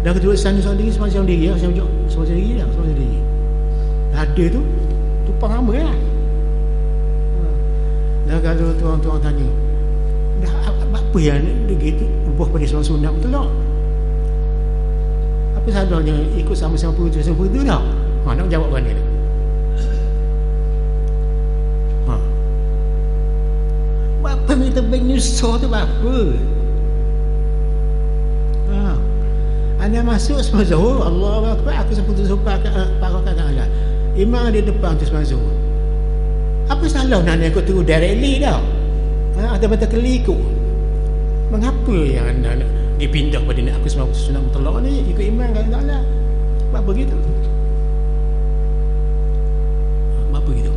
Dan kedua sana seorang diri, seorang diri lah, seorang diri. Ada tu tumpang hamba lah. Dan kalau tuan-tuan tanya, dah apa yang dia gitu ubah pada seorang sunat betul tak? Apa salahnya ikut sama-sama tu tak? Nak jawab mana ni? kata menyusah tu apa? Anda masuk semua zuhur, Allahu Akbar, aku sampai zuhur pak rakaat Allah. Imam di depan tu semua zuhur. Apa salah nak ikut tu directly dah? Ada betul keliku. Mengapa yang anda nak dipindah pada nak aku semua sunat mutlak ni ikut imam kan Allah? Apa begitu? Apa begitu?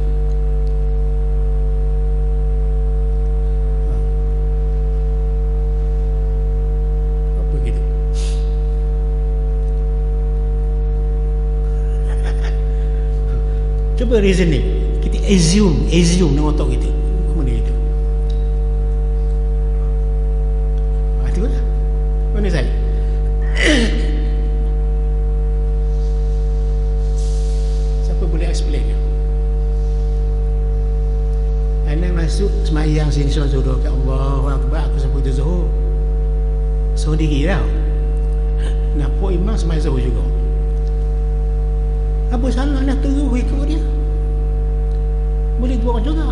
Cuba reasoning. Kita assume dengan otak kita. Mana itu? Itu lah. Mana saya? Siapa boleh explain? Anda masuk semayang sini soal zuhur kat Allah Akbar, aku sampai tu zuhur. So diri tau. Nampak imam semayang zuhur juga. Apa salah nak terus ikut dia? Boleh buat juga.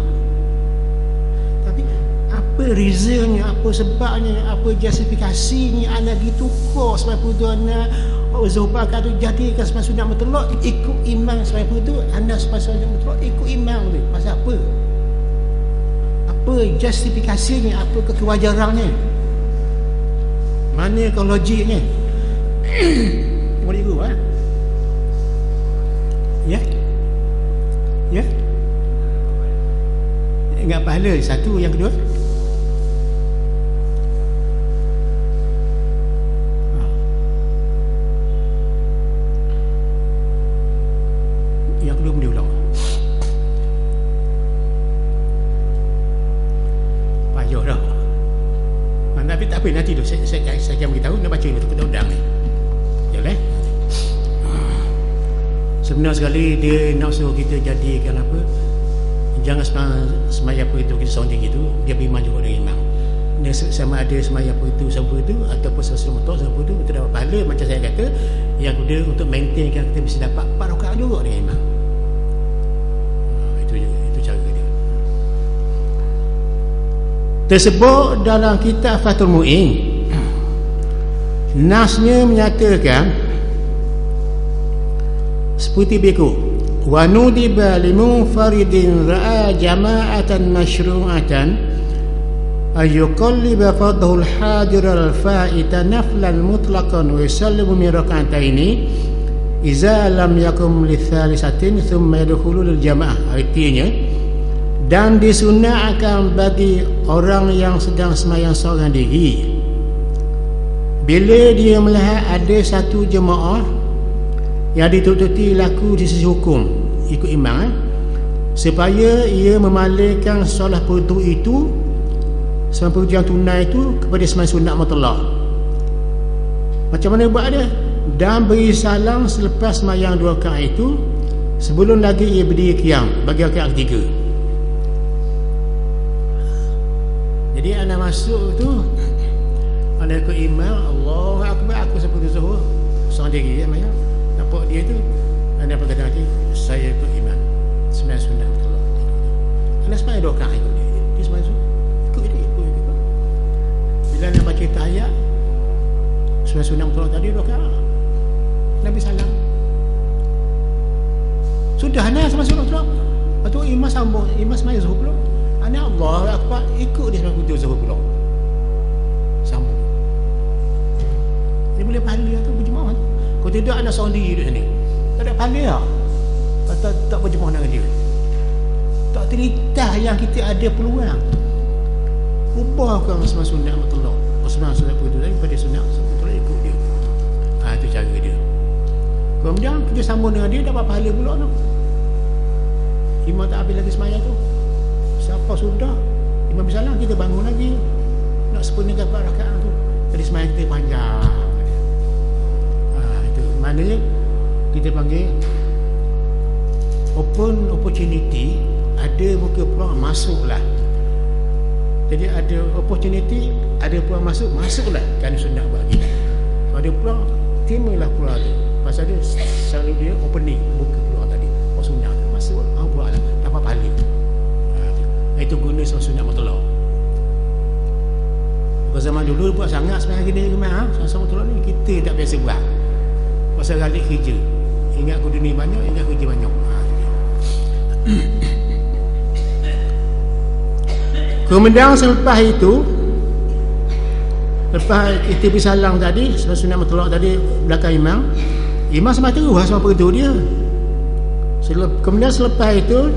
Tapi apa reasonnya, apa sebabnya, apa justifikasinya anda gitu kok sebab itu anda zuhur tu jadikan sebab sunat mutlak ikut imam sebab itu anda sebab sunat mutlak ikut imam tu. Pasal apa? Apa justifikasinya, apa kewajarannya? Mana kalau logiknya? Boleh gua ya? Ya? Ingat pahala satu, yang kedua boleh ulang payah dah. Tapi tak apa, nanti tu saya akan beritahu nak baca ni untuk undang ni. Boleh? Sebenar sekali dia nak suruh kita jadikan apa, jangan semaya apa itu kita seorang tinggi tu dia beriman juga dengan imam. Dia sama ada semaya apa itu sampai itu ataupun sesuatu motor sampai itu dapat pahala macam saya kata. Yang kedua untuk maintainkan kita mesti dapat 4 rakaat juga dengan imam. Itu cara dia. Tersebut dalam kitab Fathul Mu'in. Nasnya menyatakan seperti berikut: wa nudiba limunfaridin ra'a jama'atan masyru'atan ayyuqalliba fadhul hadir al-fa'ita naflan mutlaqan wa yusallimu min rak'ataini iza lam yakum lithalisatin thumma yadkhulu lil jama'ah. Artinya, dan disunatkan bagi orang yang sedang sembahyang seorang diri bila dia melihat ada satu jemaah yang ditututi laku di sisi hukum ikut imam, supaya ia memalihkan solat fardu itu sampai yang tunai itu kepada sembahyang sunat mutlak. Macam mana buat dia? Dan beri salam selepas sembahyang 2 rakaat itu sebelum lagi ia berdiri qiyam bagi rakaat ketiga. Jadi anda masuk tu, anda ikut imam, Allahu Akbar, aku sampai zuhur seorang diri ya maya. Nampak dia tu, anda berkata nanti saya ikut imam sembahyang sunat mutlak. Anda sembahyang 2 rakaat ikut dia. Dia sembahyang ikut dia. Bila anda baca ayat sembahyang sunat mutlak tadi 2 rakaat, Nabi salam. Sudah anda sembahyang sunat mutlak. Lepas tu imam sambung, imam sembahyang zuhur pula. Anda Allahu Akbar, ikut dia sembahyang zuhur pula. Sambung. Dia boleh pahala tu berjemaah. Kalau tidak anda seorang diri di sini, tak ada pahala lah. Tak berjemaah dengan dia. Tak terintah yang kita ada peluang ubahkan sembahyang sunat mutlak, sembahyang sunat fardu daripada sunat mutlak ikut dia. Itu cara dia. Kemudian kita sambung dengan dia, dapat pahala pula tu. Imam tak habis lagi sembahyang tu, siapa sudah imam bersalam, kita bangun lagi nak sempurnakan 4 rakaat tu. Jadi sembahyang kita panjang. Itu maknanya kita panggil open opportunity. Ada buka peluang, masuklah. Jadi ada opportunity, ada peluang masuk, masuklah. Kan sunat bagi. Kalau ada peluang, terimalah peluang tu. Pasal dia selalu dia opening, buka peluang tadi. Oh sunat masuk, peluang lah, dapat pahala. Itu guna sunat mutlak. Kalau zaman dulu buat sangat sebenarnya gini memang sama-sama tolak ni kita tak biasa buat. Pasal galik kerja. Ingat aku dunia banyak, ingat kerja banyak. Kemudian selepas itu, lepas kita bersalang tadi, sunat mentolak tadi belakang imam sampai terus sama perdu dia. Kemudian selepas itu,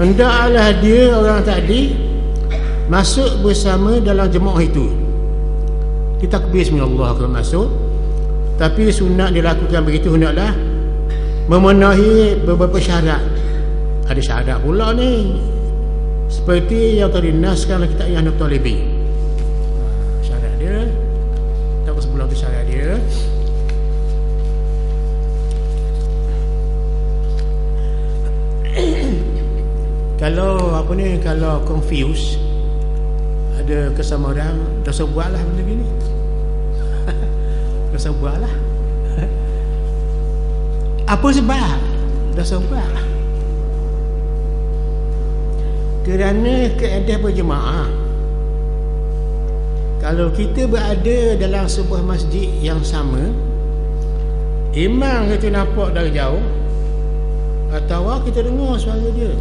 hendaklah dia orang tadi masuk bersama dalam jemaah itu. Ditakbir bismillah kalau masuk. Tapi sunat dilakukan begitu hendaklah memenuhi beberapa syarat. Ada syarat pula ni, seperti yang tadi naskan dalam kitab Ihyanut Talibin. Syarat dia, tak sebelum tu syarat dia. Kalau confuse, ada kesamaran, dosa buatlah benda gini. Dosa buatlah. Apa sebab dosa buatlah? Kerana keadaan berjemaah. Kalau kita berada dalam sebuah masjid yang sama, imam kita nampak dari jauh, atau kita dengar suara dia,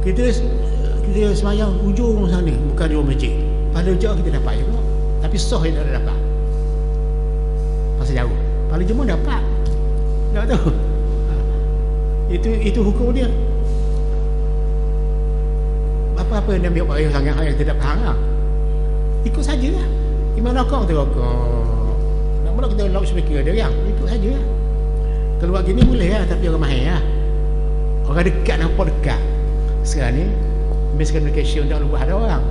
kita semayang ujung sana, bukan di masjid. Pada jauh kita dapat juga, tapi sah kita tak dapat. Pasal jauh. Pada jemaah dapat. Tak tahu. Itu hukum dia. Apa-apa yang ambil orang sangat yang tidak faham lah. Ikut sajalah. Imam rokok tu rokok. Nak mula kita lock speaker dia kan. Ikut sajalah. Keluar gini boleh lah, tapi orang mahir lah. Orang dekat nampak dekat. Sekarang ni base communication tak lupa ada orang.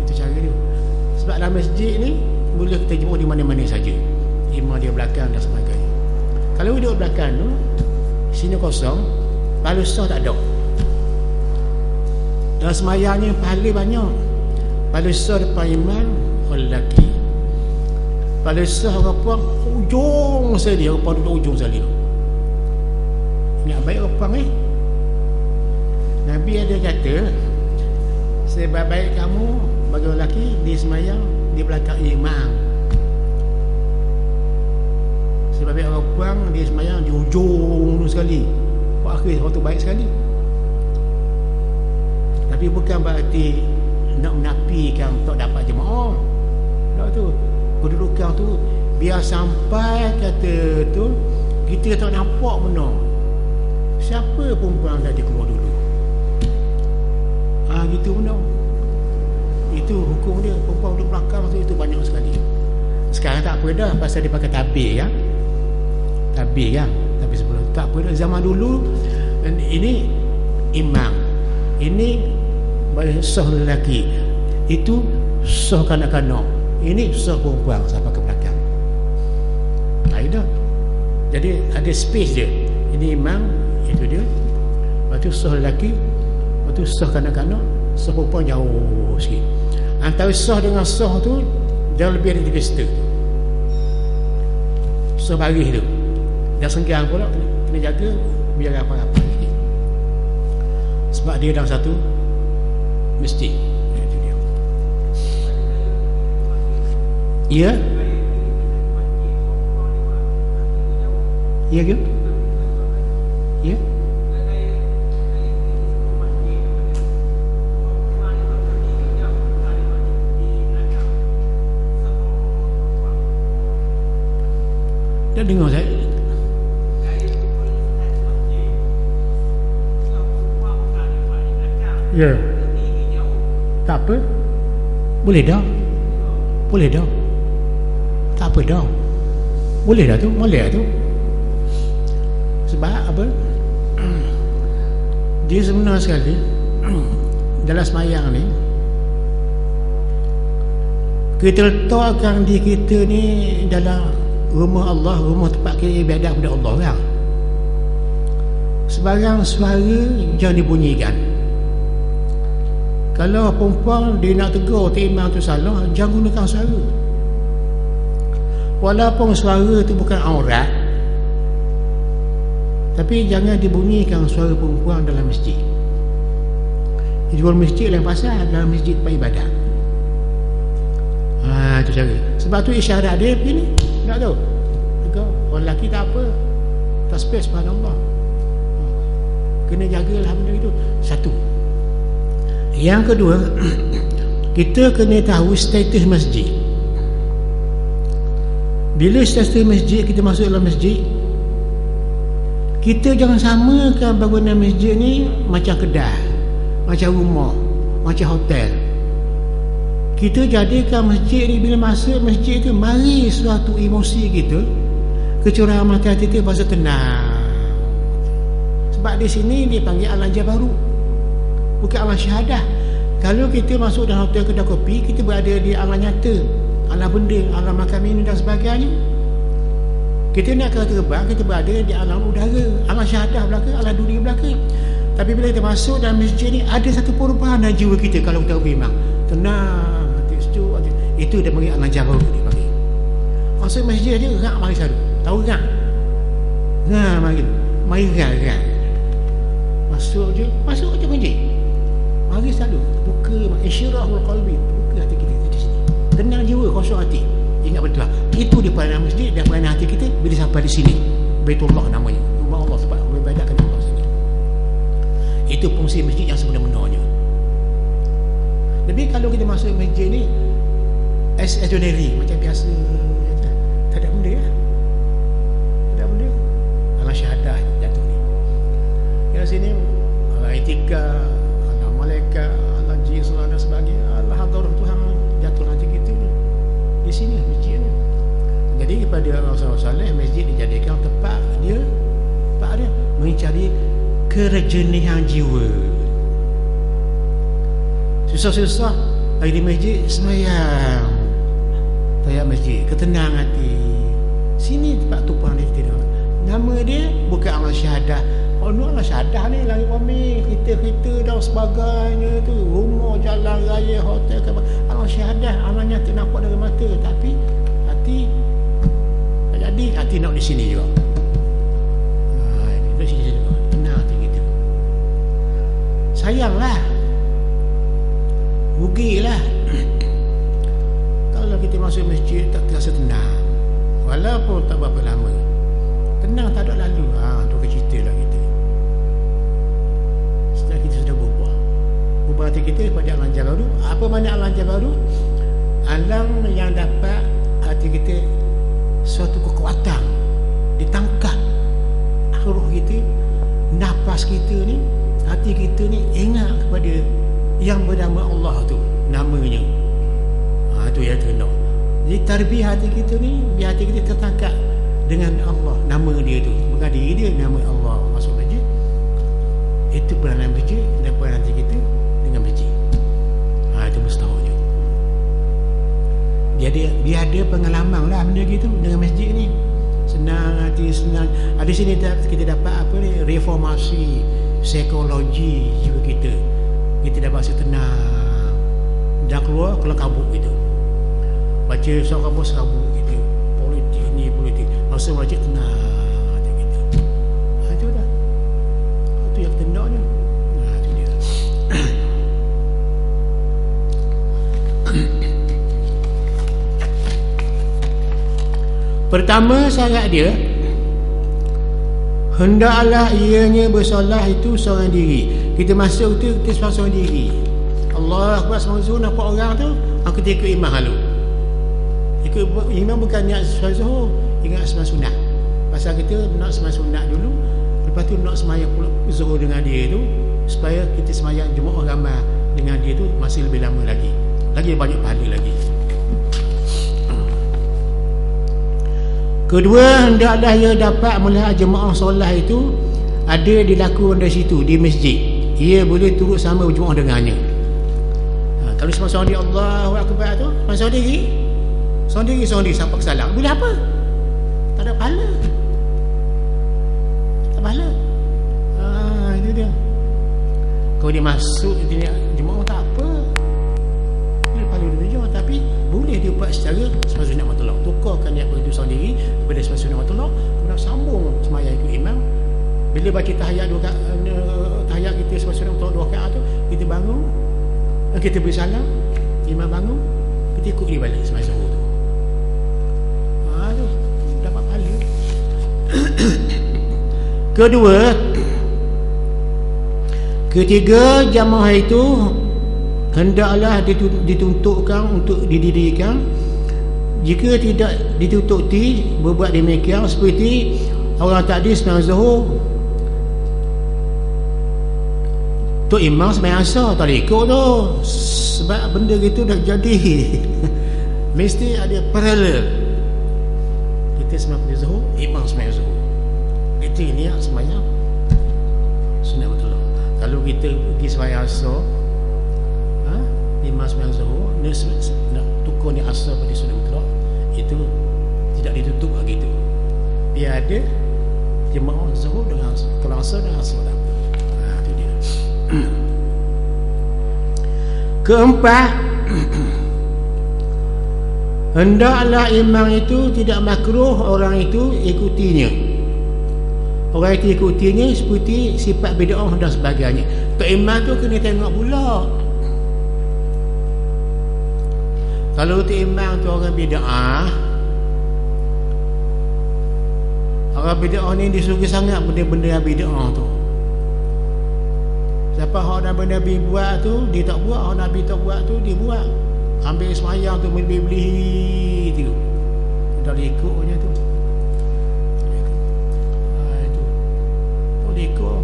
Itu cara dia. Sebab dalam masjid ni boleh kita jumpa di mana-mana saja. Imam dia belakang dan sebagainya. Kalau duduk belakang tu, sini kosong, pahala sah tak ada. Dalam semayangnya pahala banyak. Pahala sah depan imam orang lelaki, pahala sah orang puan ujung sekali, orang puan duduk ujung sekali. Ingat baik orang puan Nabi ada kata, sebaik-baik kamu bagi orang lelaki di semayang di belakang imam, sebaik-baik orang puan di semayang di ujung sekali. Pak akhir orang tu baik sekali. Tapi bukan berarti nak menafikan tak dapat jemaah. Tak tu. Kedudukan tu biar sampai kata tu kita tak nampak benar. Siapa perempuan tadi keluar dulu? Gitu benar. Itu hukum dia. Perempuan duduk belakang tu itu banyak sekali. Sekarang tak apa dah pasal dia pakai tabir kan. Tabir kan. Tapi sebelum tak apa dah. Zaman dulu ini imam. Ini sah lelaki, itu sah kanak-kanak, ini sah perempuan sampai ke belakang. Ada. Jadi ada space dia. Ini imam, itu dia. Lepas tu sah lelaki, lepas tu sah kanak-kanak, sah perempuan jauh sikit. Antara sah dengan sah tu jauh lebih dari 3 meter. Sah baris tu. Dan senggang pula kena jaga biar apa-apa sikit. Sebab dia dalam satu masjid. Itu dia. Ya? Ya ke? Ya? Dah dengar saya? Ya. Tak apa. Boleh dah. Boleh dah. Tak apa dah. Boleh dah tu. Boleh dah tu. Sebab apa? Dia sebenar sekali dalam semayang ni, kita letakkan diri kita ni dalam rumah Allah, rumah tempat kita ibadah kepada Allah kan. Sebarang suara jangan dibunyikan. Kalau perempuan dia nak tegur imam tu salah, jangan gunakan suara. Walaupun suara tu bukan aurat, tapi jangan dibunyikan suara perempuan dalam masjid. Di luar masjid lain pasal, dalam masjid tempat ibadat. Itu cara. Sebab tu isyarat dia begini. Tak tahu. Orang lelaki tak apa. Tasbih subhanallah. Kena jagalah benda itu. Satu. Yang kedua, kita kena tahu status masjid. Bila status masjid, kita masuk dalam masjid, kita jangan samakan bangunan masjid ni macam kedai, macam rumah, macam hotel. Kita jadikan masjid ni, bila masuk masjid tu, mari suatu emosi kita, kecurahan mata hati kita pasal tenang. Sebab di sini dia panggil alam jabarut, bukan alam syahadah. Kalau kita masuk dalam hotel kedai kopi, kita berada di alam nyata, alam benda, alam makan minum dan sebagainya. Kita nak ke terbang, kita berada di alam udara, alam syahadah belaka, alam dunia belaka. Tapi bila kita masuk dalam masjid ni, ada satu perubahan dalam jiwa kita. Kalau kita memang tenang, hati sejuk, itu dia panggil alam jabarut. Dia panggil masuk masjid dia gerak mari selalu. Tahu gerak? Mari gerak. Masuk je masjid. Mari selalu buka isyirahul qalbi, buka hati kita di sini. Tenang jiwa, kosong hati. Ingat betul. Itu di peranan masjid dan peranan hati kita bila sampai di sini. Baitullah namanya. Rumah Allah, sebab beribadahkan Allah sini. Itu fungsi masjid yang sebenar-benarnya. Lebih kalau kita masuk masjid ni as ordinary, macam biasa, tak ada benda ya. Tak ada benda. Alam syahadah jatuh ni. Yang sini alam etika, alam malaikat, alam jin dan sebagainya, alam hadarah Tuhan jatuh hati kita ni. Di sini masjid ni. Jadi kepada Rasulullah SAW, masjid dijadikan tempat dia mencari kerejenihan jiwa. Susah-susah lagi di masjid, semayang tayat masjid, ketenangan hati. Sini tempat tumpang dia tidak. Nama dia bukan amal syahadah. Kalau amal syahadah ni lagi ramai, kereta-kereta dan sebagainya tu, rumah, jalan raya, hotel, amal syahadah, amalnya tak nampak dari mata, tapi hati tak jadi. Hati nak di sini juga. Di sini juga. Tenang hati kita. Sayanglah, rugilah kalau kita masuk masjid tak terasa tenang, walaupun tak berapa lama. Tenang tak ada lalu. Tu cerita lah kita. Setelah kita sudah berubah hati kita pada alam jabarut. Apa makna alam jabarut? Alam yang dapat hati kita suatu kekuatan, ditangkap ruh kita, nafas kita ni, hati kita ni ingat kepada yang bernama Allah tu, namanya. Itu yang terkenal. Jadi tarbiyah hati kita ni, biar hati kita tertangkap dengan Allah, nama dia tu, mengadiri dia nama Allah. Masuk masjid, itu peranan masjid dan peranan hati kita dengan masjid. Itu mustahilnya. Dia ada pengalaman lah benda gitu dengan masjid ni. Senang hati, senang. Di sini kita dapat apa ni, reformasi psikologi jiwa kita. Kita dapat rasa tenang. Dah keluar kabut gitu. Baca surah kabut gitu. Politik ni, politik. Rasa baca tenang hati kita. Itu dah. Itu yang tendaknya. Itu dia. Pertama syarat dia, hendaklah ianya bersolat itu seorang diri. Kita masuk tu kita seorang diri. Allah Akbar seorang nampak orang tu, kita ikut imam halu. Ikut imam bukan niat solat zuhur, ingat sembahyang sunat. Pasal kita nak sembahyang sunat dulu, lepas tu nak sembahyang pula zuhur dengan dia tu, supaya kita sembahyang jemaah ramai dengan dia tu masih lebih lama lagi. Lagi banyak pahala lagi. Kedua, hendaklah ia dapat melihat jemaah solat itu ada dilakukan dari situ, di masjid. Ia boleh turut sama berjemaah dengannya. Kalau seorang diri Allahu Akbar tu, seorang diri sampai ke salam, boleh apa? Tak ada pahala. Tak pahala. Itu dia. Kalau dia masuk jemaah tak apa, boleh pahala dia jemaah, tapi boleh dia buat secara sembahyang sunat mutlak. Tukarkan niat itu seorang diri daripada sembahyang sunat mutlak, kemudian sambung sembahyang ikut imam. Bila baca tahiyat tahiyat kita sembahyang sunat mutlak 2 rakaat tu, kita bangun, kita beri salam, imam bangun, kita kita ikut dia balik semasa zuhur tu. Tu dapat pahala. Kedua, ketiga jamaah itu hendaklah dituntutkan untuk didirikan. Jika tidak ditututi berbuat demikian, seperti orang tadi sembahyang zuhur, Tok Imam sembahyang asar tak ikut tu, sebab benda gitu dah jadi. Mesti ada paralel. Kita sembahyang zuhur, Imam sembahyang zuhur, itu niat sembahyang sunat betul. Kalau kita pergi sembahyang asar, Imam sembahyang zuhur, nak tukar ni asar pada sunat betul, itu tidak ditutup begitu. Biar ada jemaah zuhur dengan kalau asar dengan asar tak apa. Itu dia. Keempat, hendaklah imam itu tidak makruh orang itu ikutinya. Orang itu ikutinya seperti sifat bid'ah dan sebagainya. Tok imam tu kena tengok pula. Kalau tok imam tu orang bid'ah, orang bid'ah ni disuruh sangat benda-benda yang bid'ah tu. Siapa hak Nabi buat tu dia tak buat, hak Nabi tak buat tu dia buat. Ambil semayang tu beli-beli tu, dah ikutnya tu. Itu tak boleh ikut.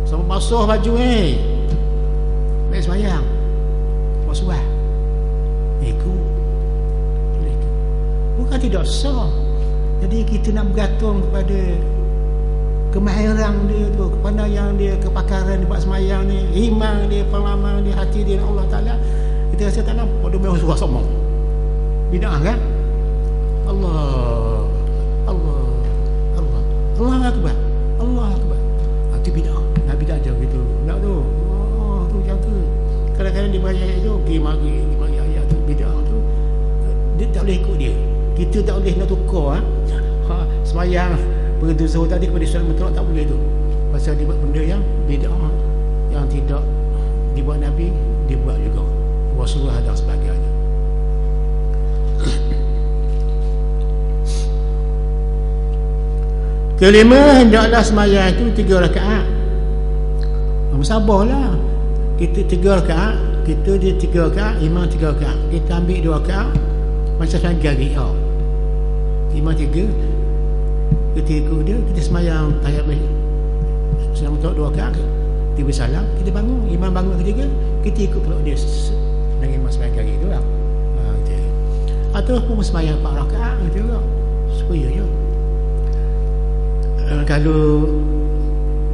Sama basuh baju ni, ambil semayang basuh ikut. Bukan tidak sah. Jadi kita nak bergantung kepada kemahiran dia tu, kepandaian dia, kepakaran dia buat semayang ni, iman dia, pengalaman dia, hati dia dengan Allah Ta'ala. Kita rasa tak nampak dia memang suruh somong. Bid'ah kan? Allah Akbar, Allah Akbar. Itu bid'ah. Nabi tak ajar gitu. Nak tu, tu jaga. Kadang-kadang dia bagi ayat tu, pergi mari ayat tu, bid'ah tu, dia tak boleh ikut dia. Kita tak boleh nak tukar semayang begitu zuhur tadi kepada sunat mutlak, tak boleh tu. Pasal dia buat benda yang bid'ah, yang tidak dibuat Nabi, dia buat juga Rasulullah dan sebagainya. Kelima, hendaklah semayang itu 3 rakaat. Sabarlah. Kita 3 rakaat, kita dia 3 rakaat, imam 3 rakaat. Kita ambil 2 rakaat macam gari imam 3, kita ikut dia, kita semayang tahiyat balik sunat mutlak 2 rakaat, kita bersalam, kita bangun, imam bangun ketiga, kita ikut pula dia dengan imam semayang gari tu lah. Ataupun semayang 4 rakaat gitu juga, supaya je.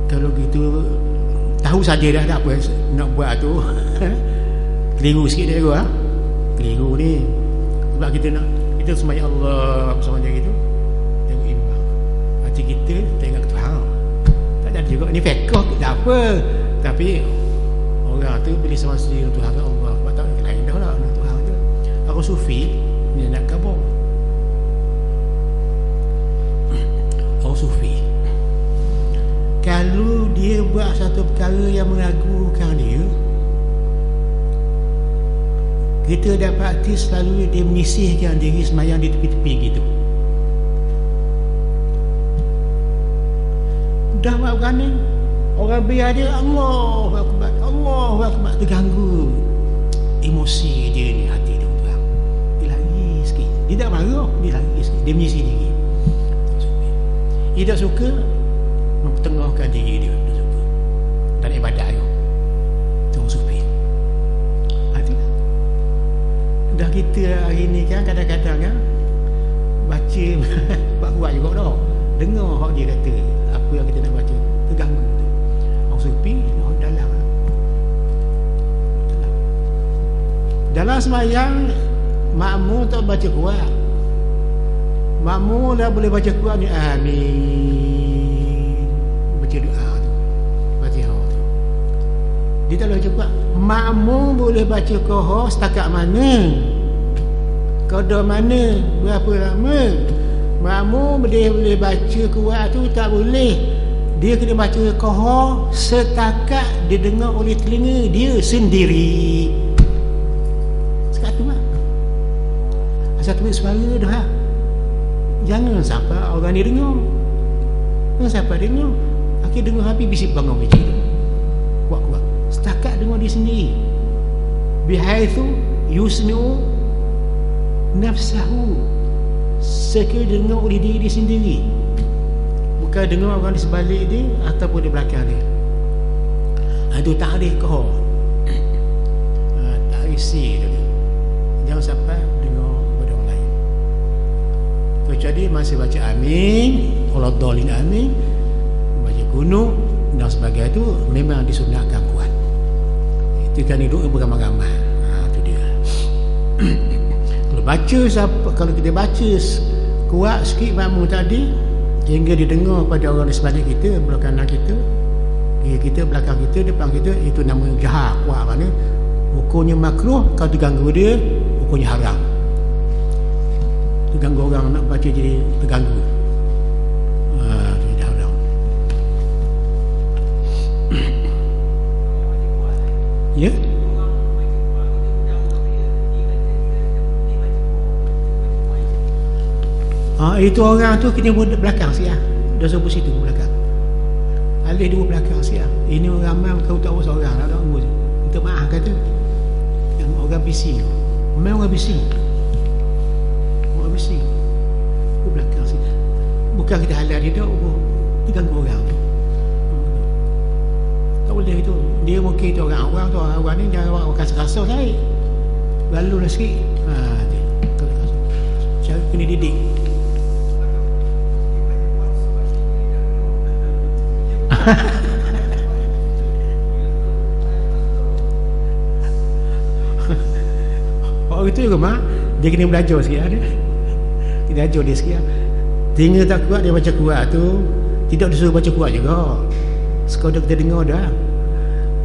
Kalau gitu tahu saja dah tak apa nak buat tu. Keliru sikit dia gua. Keliru ni. Sebab kita semayang Allah bersama dia gitu, tengok imam. Hati kita tengok Tuhan. Tak ada juga ni fiqh tak apa. Tapi orang tu bila sama sendiri Tuhan ke Allah, tak lain dah lah dengan Tuhan tu. Aku sufi ni nak kabur. Orang sufi kalau dia buat satu perkara yang meragukan dia, kita dapati selalu dia menyisihkan diri semayang di tepi-tepi gitu. Dah buat berani, orang biar dia Allahu Akbar, terganggu emosi dia ni, hati dia orang. Dia lari sikit, dia tak marah, dia lari sikit, dia menyisih diri. Dia tak suka mempertengahkan diri dia, tak suka dan ibadat dia. Itu orang sufi. Dah kita hari ni kan kadang-kadang kan baca buat juga dah, dengar hak dia kata apa yang kita nak baca, terganggu tu. Orang sufi dalam semayang makmum tak baca kuat, makmum dah boleh baca kuat ni amin, baca doa tu, Fatihah tu. Dia tak boleh baca kuat. Makmum boleh baca Qur'an setakat mana, qadar mana, berapa lama. Makmum boleh baca kuat tu tak boleh. Dia kena baca Qur'an setakat didengar oleh telinga dia sendiri. Sekat tu lah. asal tulis suara dah. Jangan sampai orang ni dengar. Jangan sampai dengar. Akhir dengar habis bisik bangun meja tu. Kuat-kuat. Setakat dengar dia sendiri. Bihaitsu yusmi'u nafsahu. Sekira dengar oleh diri dia sendiri. Bukan dengar orang di sebalik dia ataupun di belakang dia. Itu ta'rif kau. Ta'risi dia. Jangan sampai dengar pada orang lain. Kecuali masih baca amin, Allah dolin amin, baca kunut dan sebagainya, itu memang disunatkan kuat. Itu kan hidup beramai-ramai. Itu dia. Kalau baca, kalau kita baca kuat sikit makmum tadi, hingga didengar pada orang di sebalik kita, belah kanan kita, kiri kita, belakang kita, depan kita, itu nama jahar kuat. Mana hukumnya makruh. Kalau terganggu dia, hukumnya haram. Terganggu orang nak baca jadi terganggu. Tidak haram. Ya. Itu orang tu kena buat belakang siap. Dah sebut situ belakang. Alih dua belakang siap. Ini orang ramai kau tak usah orang nak ngurus. Minta maaf kata. Yang orang bising. Memang orang bising. Orang bising. Dua belakang siap. Bukan kita halal dia dah, diganggu orang tu. Tak boleh itu. Dia mungkin itu orang tu, orang ni jangan orang kasar-kasar naik. Lalu lah sikit. Cara kena didik. Orang itu juga mak, dia kena belajar sikit ada. Kita ajar dia sikit. Tinggal tak kuat dia baca kuat tu, tidak disuruh baca kuat juga. Sekadar kita dengar dah.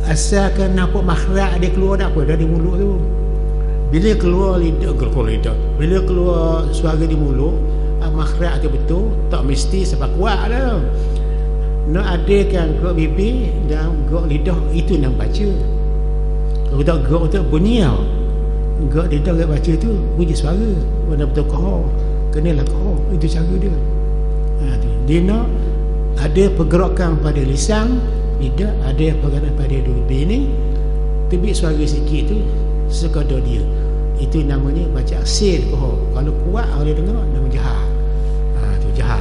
Asalkan nampak makhraj dia keluar dah apa dari mulut tu. Bila keluar lidah, bila keluar suara di mulut, makhraj tu betul, tak mesti sebab kuat dah. Nak adakan gerak bibir dan gerak lidah, itu yang baca. Kalau tak gerak tu bunyi tau. Gerak lidah, gerak baca tu bunyi suara. Mana betul kau, kenalah kau. Itu cara dia. Dia nak ada pergerakan pada lisan, lidah, ada pergerakan pada bibir ni. Tebik suara sikit tu sekadar dia. Itu namanya baca asil kau. Kalau kuat orang dia dengar, nama jahar. Itu jahar.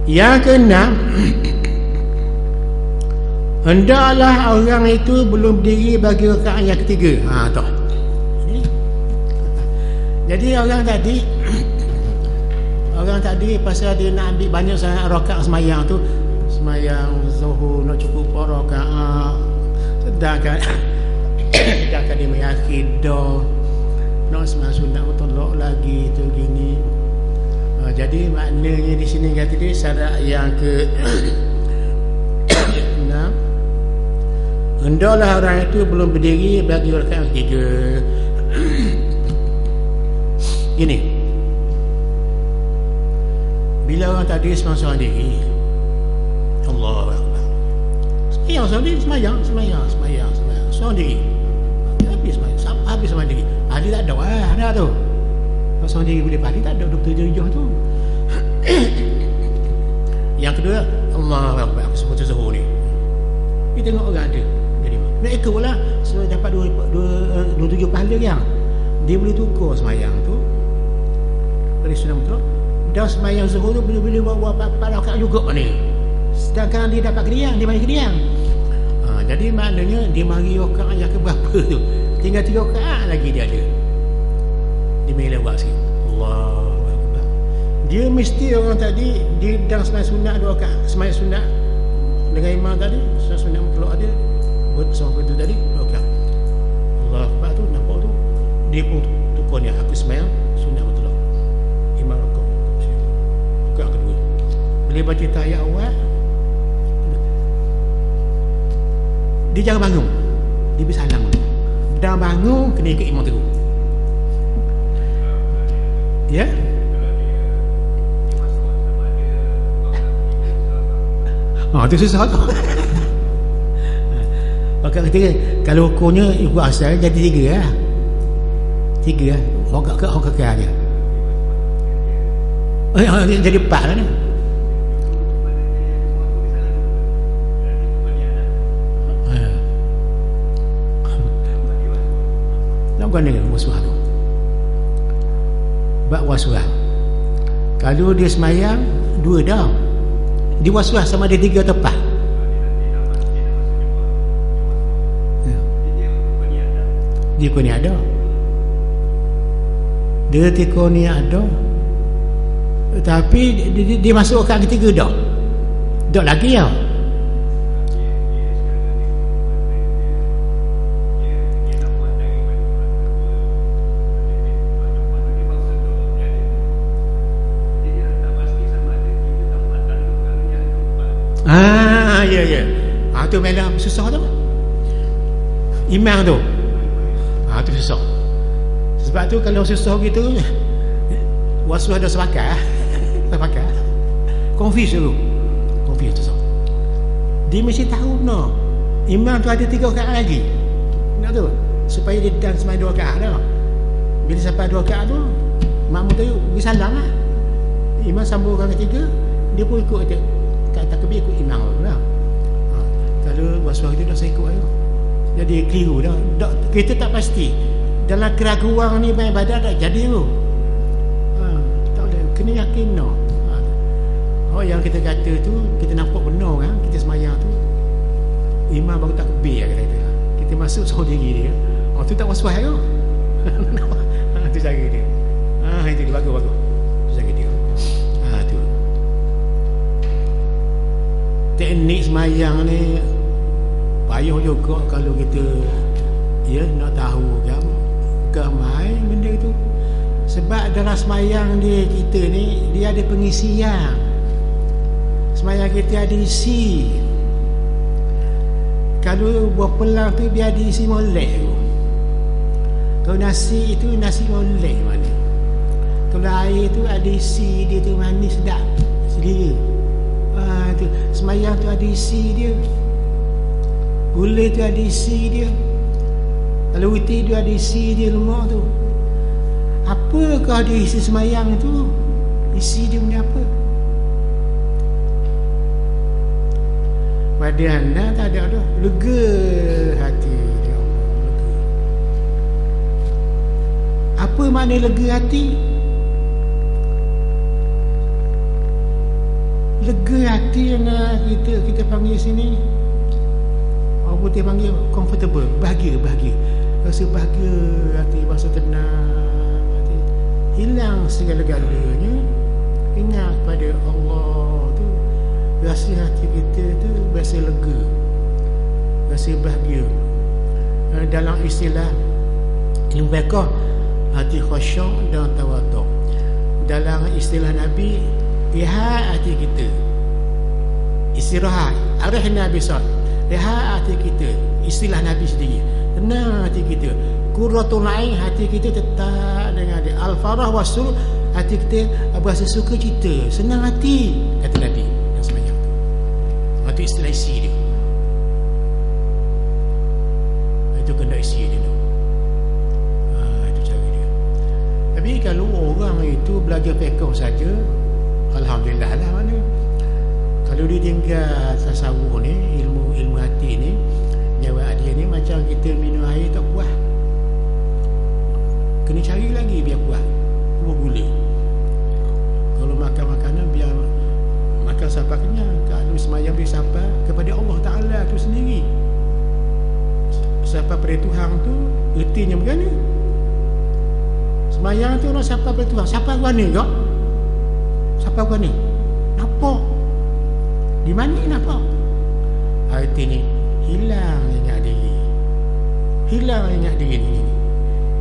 Yang keenam, hendaklah orang itu belum berdiri bagi rakaat yang ketiga. Tahu. Jadi orang tadi pasal dia nak ambil banyak sangat rakaat semayang tu, semayang zuhur nak cukup 4 rakaat, sedangkan dia meyakini dah nak semayang sunat tolak lagi tu gini. Jadi maknanya di sini kata dia syarat yang ke 6, hendaklah orang itu belum berdiri bagi rakaat yang ketiga. Gini, bila orang tadi semayang diri, Allahu Akbar, semayang seorang diri, habis semayang diri, ahli tak ada ada tu. Seorang diri boleh ahli tak ada doktor jujur tu. Yang kedua, Allahu Akbar, seperti zuhur ni, kita tengok orang ada jadi nak ikut pula, so dapat 27 pahala yang dia boleh tukar semayang tu dari sunat mutlak. Dah semayang zuhur tu boleh buat 4 rakaat juga ni. Sedangkan dia dapat kediang, dia mari kediang. Jadi maknanya dia mari rakaat yang ke berapa tu, tinggal 3 rakaat lagi dia ada. Dia mari lewat sikit. Allahu Akbar. Dia mesti orang tadi dia dah semayang sunat 2 rakaat, semayang sunat dengan imam tadi, sunat mutlak ada buat seorang itu tadi 2 rakaat. Allahu Akbar tu nampak tu dia pun tukar ni, aku semayang sunat mutlak, imam rakaat kedua. Bila baca tahiyat awal, dia jangan bangun, dia bersalam dulu. Dah bangun kena ikut imam terus. Ya? Itu susah tu. Orang kata kalau ukurnya ikut asal jadi 3 lah. 3 lah. Orang kakak dia. Jadi 4 lah ni. Bukan dia waswah tu. Bab waswah. Kalau dia semayang 2 dah. Dia waswah sama dia 3 atau 4. Dia kau ni ada. Dia tiko ni ada. Tapi dia masuk kat ketiga dah. Dah lagi ya. Ya. Tu memang susah tu. Imam tu. Tu susah. Sebab tu kalau susah gitu waswah dah sepakat. Sepakat. Confuse dulu. Confuse susah. Dia mesti tahu no. Imam tu ada 3 rakaat lagi. Nak tu supaya dia dan semai 2 rakaat dah. Bila sampai 2 rakaat tu makmum tu pergi salam lah. Imam sambung rakaat ketiga, dia pun ikut dia. Kat takbir ikut imam lah. Kalau waswah itu dah saya ikut ayo. Jadi keliru dah. Kita tak pasti. Dalam keraguan ni banyak badan tak jadi tu. Tak boleh. Kena yakin no. Yang kita kata tu kita nampak benar kan, kita semayang tu imam baru takbir kata kita. Kita masuk suruh diri dia. Tu tak waswah tu. Tu cara dia. Itu dia bagus. Tu cara dia. Tu. Teknik semayang ni payah juga kalau kita nak tahu kan main benda tu. Sebab dalam semayang dia kita ni dia ada pengisian. Semayang kita ada isi. Kalau buah pelang tu biar diisi molek tu. Kalau nasi itu nasi molek mana. Kalau air tu ada isi dia tu manis sedap sendiri. Tu semayang tu ada isi dia. Gula tu ada isi dia. Kalau uti tu ada isi dia lemak tu. Apakah dia isi semayang tu? Isi dia benda apa? Pada anda tak ada dah. Lega hati dia. Lega. Apa makna lega hati? Lega hati yang kita panggil sini. Orang putih panggil comfortable, bahagia. Rasa bahagia hati, rasa tenang hati. Hilang segala-galanya. Ingat pada Allah tu. Rasa hati kita tu rasa lega, rasa bahagia. Dalam istilah ilmu fiqh, hati khusyuk dan tawaduk. Dalam istilah Nabi, lihat hati kita istirahat, arihna bisal. Lihat hati kita, istilah Nabi sendiri, tenang hati kita. Qurratul ain, hati kita tetap dengan dia. Al-farah wasul, hati kita berasa suka cita, senang hati, kata Nabi. Itu istilah isi dia. Itu kena isi dia tu. Itu cara dia. Tapi kalau orang itu belajar fiqh saja, alhamdulillah lah mana. Kalau dia tinggal tasawuf ni, ilmu hati ni, nyawa dia ni macam kita minum air tak puas. Kena cari lagi biar puas. Buah gula. Kalau makan makanan biar makan sampai kenyang. Kalau semayang dia sampai kepada Allah Ta'ala tu sendiri. Sampai pada Tuhan tu ertinya bagaimana? Semayang tu nak sampai pada Tuhan. Sampai ke mana kau? Sampai ke mana? Nampak? Di mana nampak? Artinya hilang ingat diri. Hilang ingat diri ni.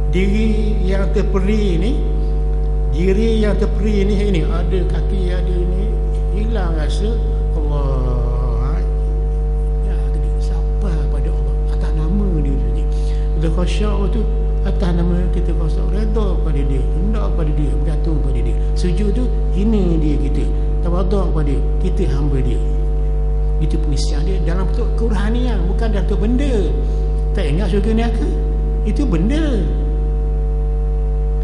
Diri yang terperi ni, diri yang terperi ni ada kaki, ada ni, hilang rasa Allah. Ya, siapa pada Allah atas nama dia sendiri. Bila khusyuk tu atas nama kita khusyuk, redha pada dia, hendak pada dia, bergantung pada dia. Sujud tu hina dia kita, tawaduk pada dia, kita hamba dia. Itu pengisian dia dalam bentuk kerohanian, bukan dalam bentuk benda. Tak ingat syurga neraka, itu benda.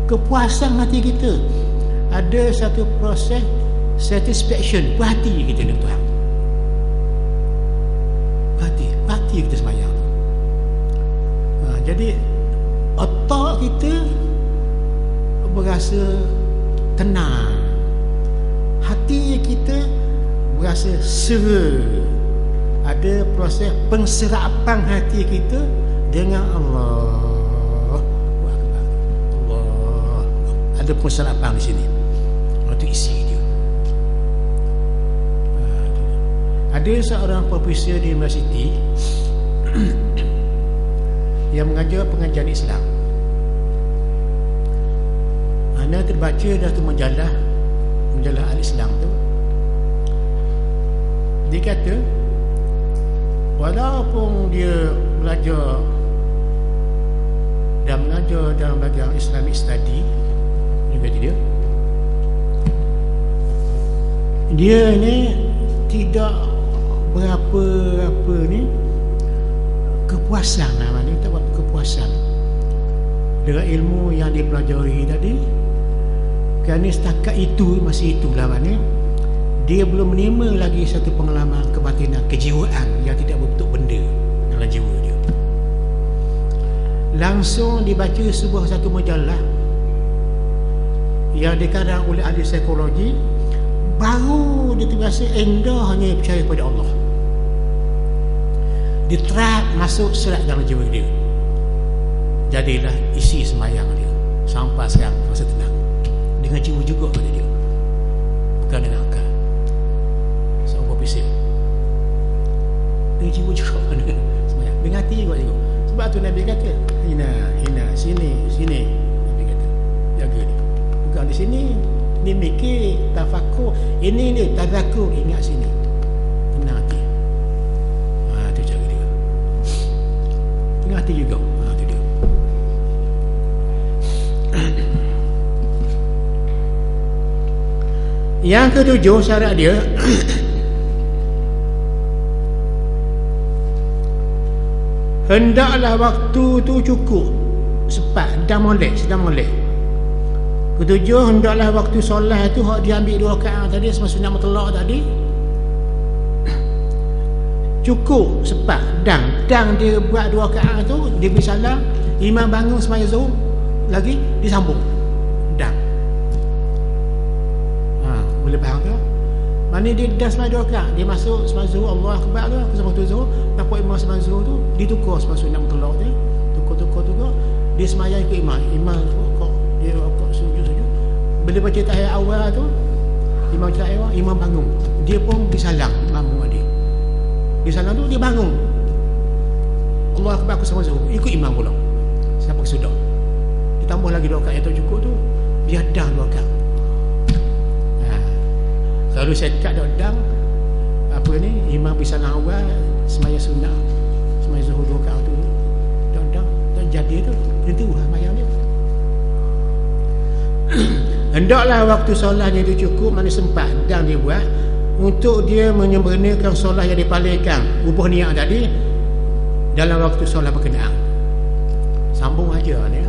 Kepuasan hati kita, ada satu proses satisfaction, puas hati kita dengan Tuhan. Puas hati kita sembahyang. Jadi otak kita berasa tenang, hati kita berasa sera. Ada proses penserapan hati kita dengan Allah. Ada penserapan di sini. Itu isi dia. Ada seorang profesor di universiti yang mengajar pengajian Islam. Anda terbaca dah tu majalah Al-Islam tu. Dia kata walaupun dia belajar dan mengajar dalam bahagian Islamic Study, dia ni tidak berapa ni kepuasan namanya, tak berapa kepuasan dengan ilmu yang dipelajari tadi, kerana setakat itu masih itulah mana dia belum menerima lagi satu pengalaman kebatinan, kejiwaan yang tidak berbentuk benda dalam jiwa dia. Langsung dibaca sebuah satu majalah yang dikarang oleh ahli psikologi, baru dia terbiasa endahnya percaya pada Allah. Diterap masuk serat dalam jiwa dia. Jadilah isi sembahyang dia sampai sekarang rasa tenang dengan jiwa juga pada dia, bukan dengan akal. Seorang profesor dengan jiwa juga sembahyang, dengan hati juga. Sebab tu Nabi kata hina sini Nabi kata jaga dia, bukan di sini ni mikir tafakur, ini ni tadakur, ingat sini, tenang hati. Tu cara dia, tenang hati juga. Tu dia. Yang ketujuh syarat dia hendaklah waktu tu cukup, sempat, sedang molek. Ketujuh, hendaklah waktu solat tu hak dia ambil 2 rakaat tadi semasa sunat mutlak tadi cukup, sempat, dan dia buat 2 rakaat tu, dia beri salam, imam bangun sembahyang zuhur lagi disambung dan boleh faham tak? Mana dia dah sembahyang 2 rakaat, dia masuk sembahyang zuhur, Allah akbar tu, aku sampai zuhur, nampak imam sembahyang zuhur tu ditukar semasa sunat mutlak tu, tukar dia sembahyang ikut imam kok dia rokok sujud. Bila baca tahiyat awal tu, imam baca tahiyat awal, imam bangun, dia pun disalam, imam dia disalam tu, dia bangun, Allah akbar, aku sama zuhur, ikut imam pula sampai sudah. Ditambah lagi 2 rakaat yang tak cukup tu, dia dah 2 rakaat. Kalau saya kat dang imam bersalam awal sembahyang sunat, sembahyang zuhur 2 rakaat tu dang jadi tu tentu sembahyang dia. Hendaklah waktu solatnya itu cukup, mana sempat dan dia buat untuk dia menyempurnakan solat yang dipalingkan, ubah niat tadi dalam waktu solat berkenaan. Sambung aja ni.